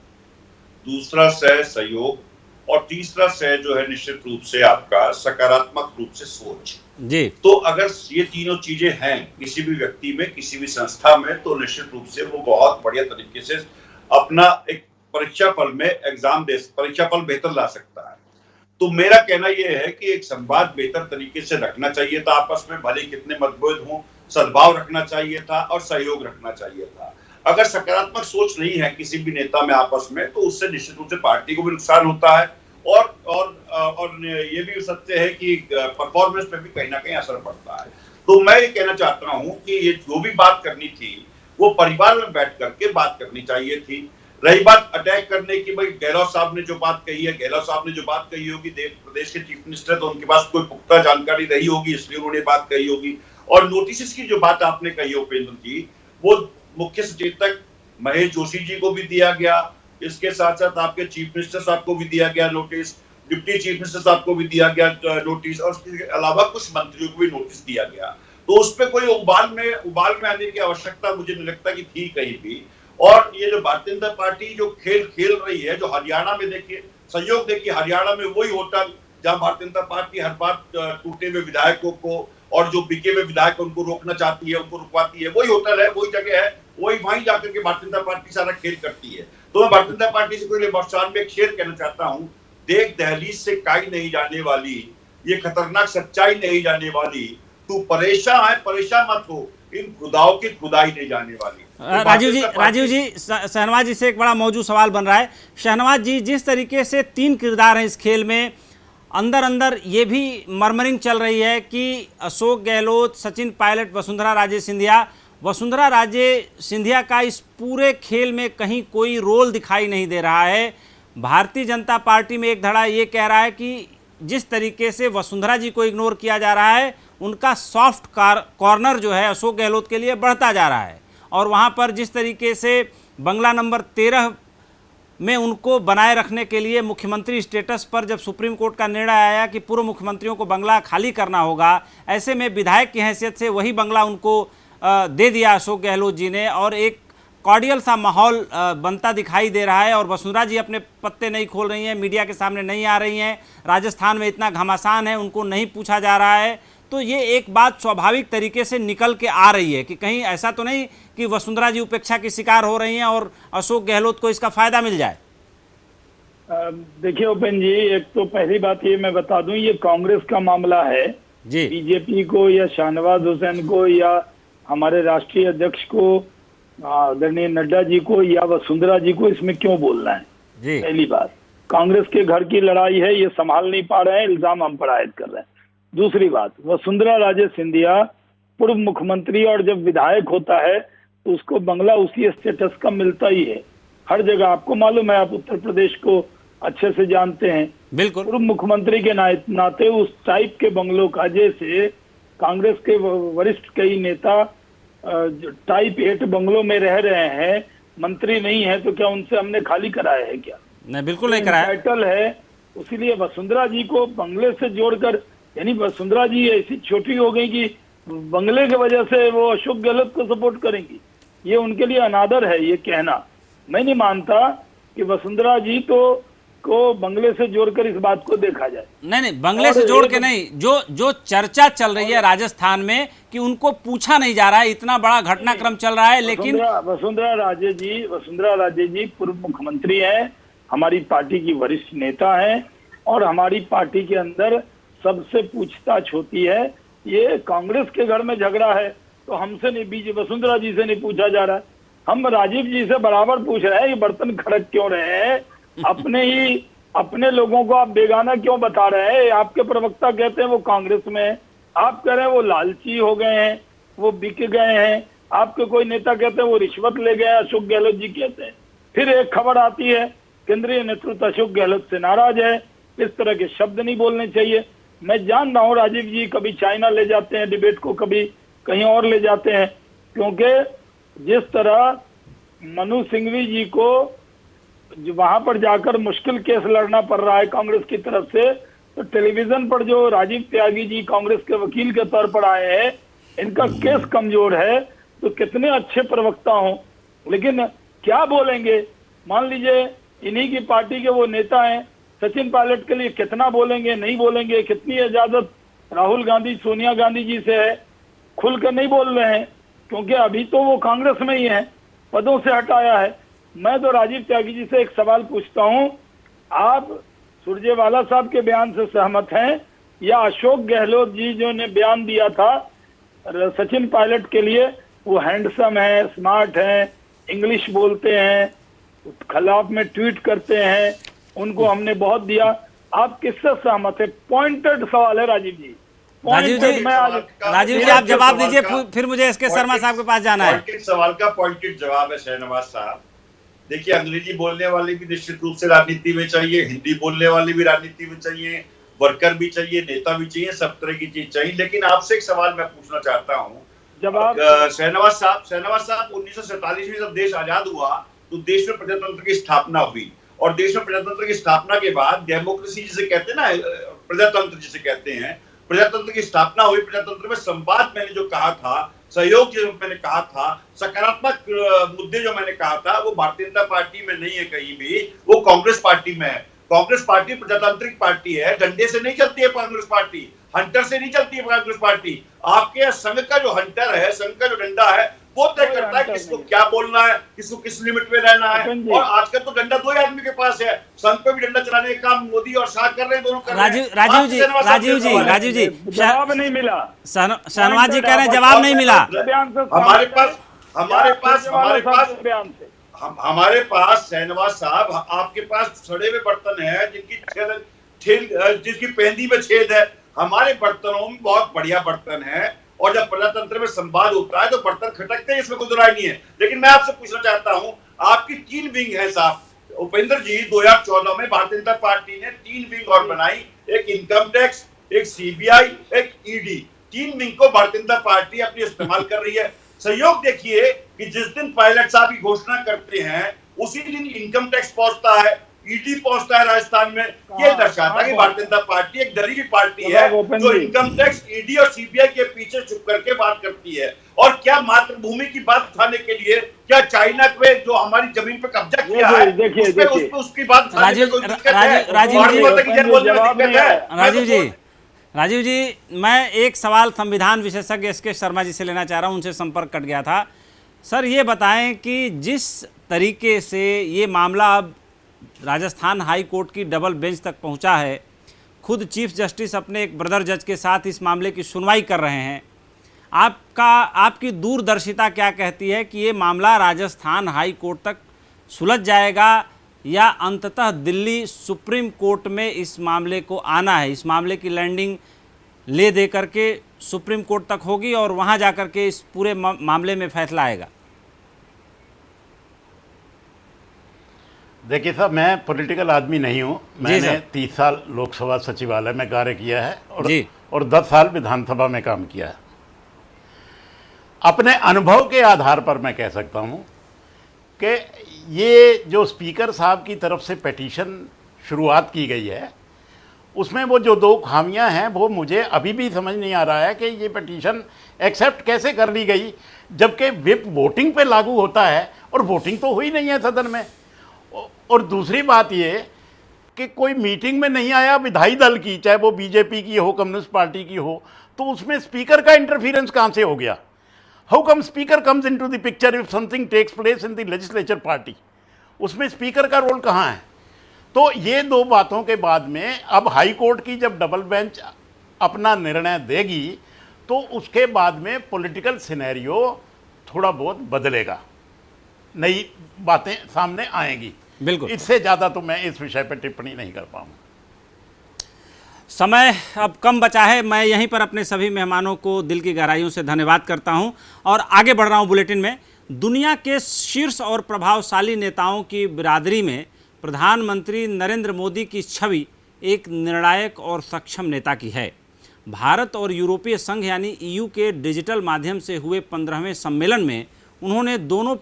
दूसरा सह सहयोग और तीसरा सह जो है निश्चित रूप से आपका सकारात्मक रूप से सोच जी। तो अगर ये तीनों चीजें हैं किसी भी व्यक्ति में, किसी भी संस्था में, तो निश्चित रूप से वो बहुत बढ़िया तरीके से अपना एक परीक्षा फल बेहतर ला सकता है। तो मेरा कहना यह है कि एक संवाद बेहतर तरीके से रखना चाहिए था आपस में, भले कितने मतभेद हों, सद्भाव रखना चाहिए था और सहयोग रखना चाहिए था। अगर सकारात्मक सोच नहीं है किसी भी नेता में आपस में, तो उससे निश्चित रूप से पार्टी को भी नुकसान होता है और ये भी सत्य है कि परफॉर्मेंस पे भी कहीं ना कहीं असर पड़ता है। तो मैं ये कहना चाहता हूं कि ये जो भी बात करनी थी वो परिवार में बैठ करके बात करनी चाहिए थी। रही बात अटैक करने की, भाई गहलोत साहब ने जो बात कही है, गहलोत साहब ने जो बात कही होगी, प्रदेश के चीफ मिनिस्टर, तो उनके पास कोई पुख्ता जानकारी रही होगी इसलिए उन्होंने बात कही होगी। और नोटिस की जो बात आपने कही उपेंद्र जी, वो मुख्य सचेतक महेश जोशी जी को भी दिया गया, इसके साथ साथ आपके चीफ मिनिस्टर साहब को भी दिया गया नोटिस, डिप्टी चीफ मिनिस्टर साहब को भी दिया गया नोटिस, और इसके अलावा कुछ मंत्रियों को भी नोटिस दिया गया। तो उस पर कोई उबाल में आने की आवश्यकता मुझे नहीं लगता कि थी कहीं भी। और ये जो भारतीय जनता पार्टी जो खेल रही है, जो हरियाणा में देखिए, संयोग देखिए, हरियाणा में वही होटल जहां भारतीय जनता पार्टी हर बार टूटे हुए विधायकों को और जो बिके हुए विधायक उनको रोकना चाहती है, उनको रुकवाती है, वही होटल है, वही जगह है, वहीं जाकर के भारतीय जनता पार्टी सारा खेल करती है। तो मैं भारतीय जनता पार्टी से कोई वर्षान में एक शेर कहना चाहता हूँ, देख दहलीज से काई नहीं जाने वाली, ये खतरनाक सच्चाई नहीं जाने वाली, तू परेशान मत हो, इन खुदाओं की खुदाई नहीं जाने वाली। राजीव जी शहनवाज जी से एक बड़ा मौजूद सवाल बन रहा है। शहनवाज जी, जिस तरीके से 3 किरदार हैं इस खेल में, अंदर अंदर ये भी मर्मरिंग चल रही है कि अशोक गहलोत, सचिन पायलट, वसुंधरा राजे सिंधिया का इस पूरे खेल में कहीं कोई रोल दिखाई नहीं दे रहा है। भारतीय जनता पार्टी में एक धड़ा ये कह रहा है कि जिस तरीके से वसुंधरा जी को इग्नोर किया जा रहा है, उनका सॉफ्ट कॉर्नर जो है अशोक गहलोत के लिए बढ़ता जा रहा है। और वहाँ पर जिस तरीके से बंगला नंबर 13 में उनको बनाए रखने के लिए मुख्यमंत्री स्टेटस पर जब सुप्रीम कोर्ट का निर्णय आया कि पूर्व मुख्यमंत्रियों को बंगला खाली करना होगा, ऐसे में विधायक की हैसियत से वही बंगला उनको दे दिया अशोक गहलोत जी ने, और एक कॉर्डियल सा माहौल बनता दिखाई दे रहा है। और वसुंधरा जी अपने पत्ते नहीं खोल रही हैं, मीडिया के सामने नहीं आ रही हैं, राजस्थान में इतना घमासान है, उनको नहीं पूछा जा रहा है। तो ये एक बात स्वाभाविक तरीके से निकल के आ रही है कि कहीं ऐसा तो नहीं कि वसुंधरा जी उपेक्षा की शिकार हो रही हैं और अशोक गहलोत को इसका फायदा मिल जाए। देखिए उपेंद्र जी, एक तो पहली बात ये मैं बता दूं, ये कांग्रेस का मामला है जी। बीजेपी को या शाहनवाज हुसैन को या हमारे राष्ट्रीय अध्यक्ष को, आदरणीय नड्डा जी को या वसुंधरा जी को इसमें क्यों बोलना है जी। पहली बात, कांग्रेस के घर की लड़ाई है, ये संभाल नहीं पा रहे हैं, इल्जाम हम पर आयद कर रहे हैं। दूसरी बात, वसुंधरा राजे सिंधिया पूर्व मुख्यमंत्री और जब विधायक होता है तो उसको बंगला उसी स्टेटस का मिलता ही है हर जगह। आपको मालूम है, आप उत्तर प्रदेश को अच्छे से जानते हैं। बिल्कुल। पूर्व मुख्यमंत्री के नाते उस टाइप के बंगलों का, जैसे कांग्रेस के वरिष्ठ कई नेता टाइप 8 बंगलों में रह रहे हैं, मंत्री नहीं है, तो क्या उनसे हमने खाली कराया है क्या? नहीं, बिल्कुल नहीं कराया। टाइटल है, इसीलिए वसुंधरा जी को बंगले से जोड़कर, यानी वसुंधरा जी ऐसी छोटी हो गई कि बंगले की वजह से वो अशोक गहलोत को सपोर्ट करेंगी, ये उनके लिए अनादर है ये कहना। मैं नहीं मानता कि वसुंधरा जी को बंगले से जोड़कर इस बात को देखा जाए। नहीं, बंगले से जोड़ के नहीं, जो चर्चा चल रही है राजस्थान में कि उनको पूछा नहीं जा रहा है, इतना बड़ा घटनाक्रम चल रहा है। लेकिन वसुंधरा राजे जी पूर्व मुख्यमंत्री हैं, हमारी पार्टी की वरिष्ठ नेता हैं, और हमारी पार्टी के अंदर सबसे पूछताछ होती है। ये कांग्रेस के घर में झगड़ा है तो हमसे नहीं, वसुंधरा जी से नहीं पूछा जा रहा है। हम राजीव जी से बराबर पूछ रहे हैं ये बर्तन खड़क क्यों रहे हैं, अपने लोगों को आप बेगाना क्यों बता रहे हैं? आपके प्रवक्ता कहते हैं वो कांग्रेस में है, आप कह रहे हैं वो लालची हो गए हैं, वो बिक गए हैं, आपके कोई नेता कहते हैं वो रिश्वत ले गए, अशोक गहलोत जी कहते हैं। फिर एक खबर आती है केंद्रीय नेतृत्व अशोक गहलोत से नाराज है, इस तरह के शब्द नहीं बोलने चाहिए। मैं जान रहा हूँ राजीव जी कभी चाइना ले जाते हैं डिबेट को, कभी कहीं और ले जाते हैं, क्योंकि जिस तरह मनु सिंघवी जी को जो वहां पर जाकर मुश्किल केस लड़ना पड़ रहा है कांग्रेस की तरफ से, तो टेलीविजन पर जो राजीव त्यागी जी कांग्रेस के वकील के तौर पर आए हैं, इनका केस कमजोर है, तो कितने अच्छे प्रवक्ता हों, लेकिन क्या बोलेंगे? मान लीजिए इन्हीं की पार्टी के वो नेता हैं, सचिन पायलट के लिए कितना बोलेंगे, नहीं बोलेंगे? कितनी इजाजत राहुल गांधी, सोनिया गांधी जी से है, खुलकर नहीं बोल रहे हैं, क्योंकि अभी तो वो कांग्रेस में ही है, पदों से हटाया है। मैं तो राजीव त्यागी जी से एक सवाल पूछता हूं, आप सुरजेवाला साहब के बयान से सहमत हैं या अशोक गहलोत जी जो ने बयान दिया था सचिन पायलट के लिए, वो हैंडसम है, स्मार्ट है, इंग्लिश बोलते हैं, खिलाफ में ट्वीट करते हैं, उनको हमने बहुत दिया, आप किससे सहमत है? पॉइंटेड सवाल है राजीव जी। राजीव जी आप जवाब दीजिए, फिर मुझे एसके शर्मा साहब के पास जाना है। पॉइंटेड सवाल का पॉइंटेड जवाब है शहनवाज साहब। देखिए, अंग्रेजी बोलने वाले भी निश्चित रूप से राजनीति में चाहिए, हिंदी बोलने वाले भी राजनीति में चाहिए, वर्कर भी चाहिए, नेता भी चाहिए, सब तरह की चीज चाहिए। लेकिन आपसे एक सवाल मैं पूछना चाहता हूँ जवाब। शहनवाज साहब 1947 में जब देश आजाद हुआ तो देश में प्रजातंत्र की स्थापना हुई, और देश में प्रजातंत्र की स्थापना के बाद डेमोक्रेसी जिसे कहते हैं ना, प्रजातंत्र जिसे कहते हैं, प्रजातंत्र की स्थापना हुई। प्रजातंत्र में संवाद मैंने जो कहा था, सहयोग जो मैंने कहा था, सकारात्मक मुद्दे जो मैंने कहा था, वो भारतीय जनता पार्टी में नहीं है कहीं भी, वो कांग्रेस पार्टी में है। कांग्रेस पार्टी प्रजातांत्रिक पार्टी है, डंडे से नहीं चलती है कांग्रेस पार्टी, हंटर से नहीं चलती है कांग्रेस पार्टी। आपके संघ का जो हंटर है, संघ का जो डंडा है, वो तय करता है किसको क्या बोलना है, किसको किस लिमिट में रहना है। और आजकल तो डंडा दो ही आदमी के पास है, संघ पे भी डंडा चलाने का काम मोदी और शाह कर रहे हैं, दोनों कर रहे हैं। राजीव जी जवाब नहीं मिला। शहनवाज जी कह रहे हैं जवाब नहीं मिला। हमारे पास शहनवाज साहब, आपके पास सड़े हुए बर्तन है जिसकी पेंदी में छेद है। हमारे बर्तनों में बहुत बढ़िया बर्तन है, और जब प्रजातंत्र में संवाद होता है तो बर्तन खटकते हैं, इसमें कोई दुराई नहीं है। लेकिन मैं आपसे पूछना चाहता हूं, आपकी 3 विंग है साहब। उपेंद्र जी 2014 में भारतीय जनता पार्टी ने 3 विंग और बनाई, एक इनकम टैक्स, एक सीबीआई, एक ईडी। 3 विंग को भारतीय जनता पार्टी अपनी इस्तेमाल कर रही है। सहयोग देखिए कि जिस दिन पायलट साहब की घोषणा करते हैं उसी दिन इनकम टैक्स पहुंचता है, ईडी पहुंचता है राजस्थान में। ये दर्शाता है कि भारतीय जनता पार्टी एक डरी हुई पार्टी है जो इनकम टैक्स, ईडी और सीबीआई के पीछे छुप करके बात करती है। और क्या मातृभूमि की बात उठाने के लिए, क्या चाइना पे जो हमारी जमीन पे कब्जा किया है उसकी बात राजीव जी, मैं एक सवाल संविधान विशेषज्ञ एसके शर्मा जी से लेना चाह रहा हूं, उनसे संपर्क कट गया था। सर ये बताएं कि जिस तरीके से ये मामला अब राजस्थान हाई कोर्ट की डबल बेंच तक पहुंचा है, खुद चीफ जस्टिस अपने एक ब्रदर जज के साथ इस मामले की सुनवाई कर रहे हैं, आपकी दूरदर्शिता क्या कहती है कि ये मामला राजस्थान हाई कोर्ट तक सुलझ जाएगा या अंततः दिल्ली सुप्रीम कोर्ट में इस मामले को आना है, इस मामले की लैंडिंग ले दे करके सुप्रीम कोर्ट तक होगी और वहां जाकर के इस पूरे मामले में फैसला आएगा? देखिए साहब, मैं पॉलिटिकल आदमी नहीं हूँ। मैंने 30 साल लोकसभा सचिवालय में कार्य किया है और 10 साल विधानसभा में काम किया है। अपने अनुभव के आधार पर मैं कह सकता हूँ कि ये जो स्पीकर साहब की तरफ से पिटीशन शुरुआत की गई है, उसमें वो जो 2 खामियां हैं वो मुझे अभी भी समझ नहीं आ रहा है कि ये पिटीशन एक्सेप्ट कैसे कर ली गई, जबकि व्हिप वोटिंग पे लागू होता है और वोटिंग तो हुई नहीं है सदन में। और दूसरी बात ये कि कोई मीटिंग में नहीं आया विधायी दल की, चाहे वो बीजेपी की हो, कम्युनिस्ट पार्टी की हो, तो उसमें स्पीकर का इंटरफियरेंस कहाँ से हो गया? How come speaker comes into the picture if something takes place in the legislature party? उसमें स्पीकर का रोल कहाँ है? तो ये 2 बातों के बाद में अब हाई कोर्ट की जब डबल बेंच अपना निर्णय देगी तो उसके बाद में पॉलिटिकल सिनेरियो थोड़ा बहुत बदलेगा, नई बातें सामने आएंगी। बिल्कुल, इससे ज़्यादा तो मैं इस विषय पर टिप्पणी नहीं कर पाऊंगा। समय अब कम बचा है। मैं यहीं पर अपने सभी मेहमानों को दिल की गहराइयों से धन्यवाद करता हूं और आगे बढ़ रहा हूं बुलेटिन में। दुनिया के शीर्ष और प्रभावशाली नेताओं की बिरादरी में प्रधानमंत्री नरेंद्र मोदी की छवि एक निर्णायक और सक्षम नेता की है। भारत और यूरोपीय संघ यानी EU के डिजिटल माध्यम से हुए 15वें सम्मेलन में उन्होंने दोनों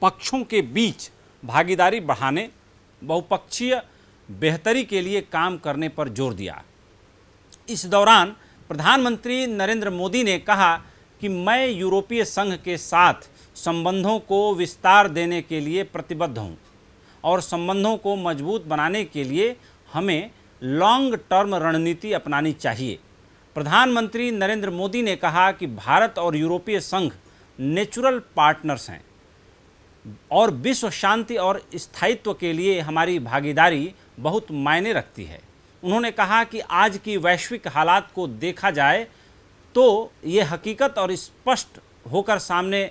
पक्षों के बीच भागीदारी बढ़ाने, बहुपक्षीय बेहतरी के लिए काम करने पर जोर दिया। इस दौरान प्रधानमंत्री नरेंद्र मोदी ने कहा कि मैं यूरोपीय संघ के साथ संबंधों को विस्तार देने के लिए प्रतिबद्ध हूं और संबंधों को मजबूत बनाने के लिए हमें लॉन्ग टर्म रणनीति अपनानी चाहिए। प्रधानमंत्री नरेंद्र मोदी ने कहा कि भारत और यूरोपीय संघ नेचुरल पार्टनर्स हैं और विश्व शांति और स्थायित्व के लिए हमारी भागीदारी बहुत मायने रखती है। उन्होंने कहा कि आज की वैश्विक हालात को देखा जाए तो ये हकीकत और स्पष्ट होकर सामने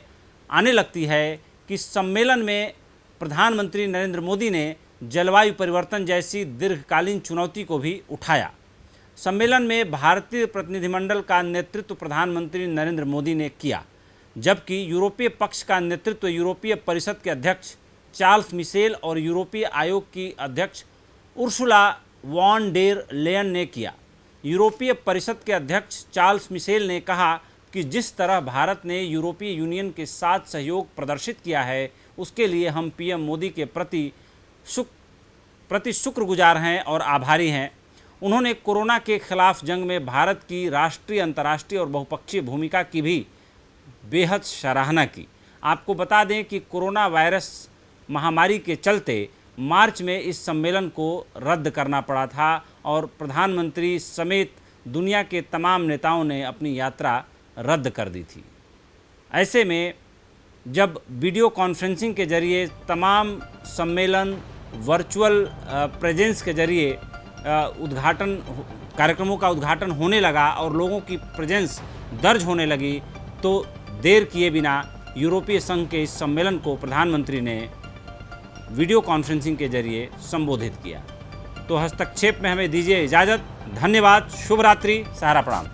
आने लगती है कि सम्मेलन में प्रधानमंत्री नरेंद्र मोदी ने जलवायु परिवर्तन जैसी दीर्घकालीन चुनौती को भी उठाया। सम्मेलन में भारतीय प्रतिनिधिमंडल का नेतृत्व प्रधानमंत्री नरेंद्र मोदी ने किया, जबकि यूरोपीय पक्ष का नेतृत्व यूरोपीय परिषद के अध्यक्ष चार्ल्स मिशेल और यूरोपीय आयोग की अध्यक्ष उर्सुला वॉन डेर लेयन ने किया। यूरोपीय परिषद के अध्यक्ष चार्ल्स मिशेल ने कहा कि जिस तरह भारत ने यूरोपीय यूनियन के साथ सहयोग प्रदर्शित किया है उसके लिए हम पीएम मोदी के प्रति शुक्रगुजार हैं और आभारी हैं। उन्होंने कोरोना के खिलाफ जंग में भारत की राष्ट्रीय, अंतर्राष्ट्रीय और बहुपक्षीय भूमिका की भी बेहद सराहना की। आपको बता दें कि कोरोना वायरस महामारी के चलते मार्च में इस सम्मेलन को रद्द करना पड़ा था और प्रधानमंत्री समेत दुनिया के तमाम नेताओं ने अपनी यात्रा रद्द कर दी थी। ऐसे में जब वीडियो कॉन्फ्रेंसिंग के जरिए तमाम सम्मेलन वर्चुअल प्रेजेंस के जरिए कार्यक्रमों का उद्घाटन होने लगा और लोगों की प्रेजेंस दर्ज होने लगी, तो देर किए बिना यूरोपीय संघ के इस सम्मेलन को प्रधानमंत्री ने वीडियो कॉन्फ्रेंसिंग के जरिए संबोधित किया। तो हस्तक्षेप में हमें दीजिए इजाज़त। धन्यवाद। शुभ रात्रि। सहारा प्रणाम।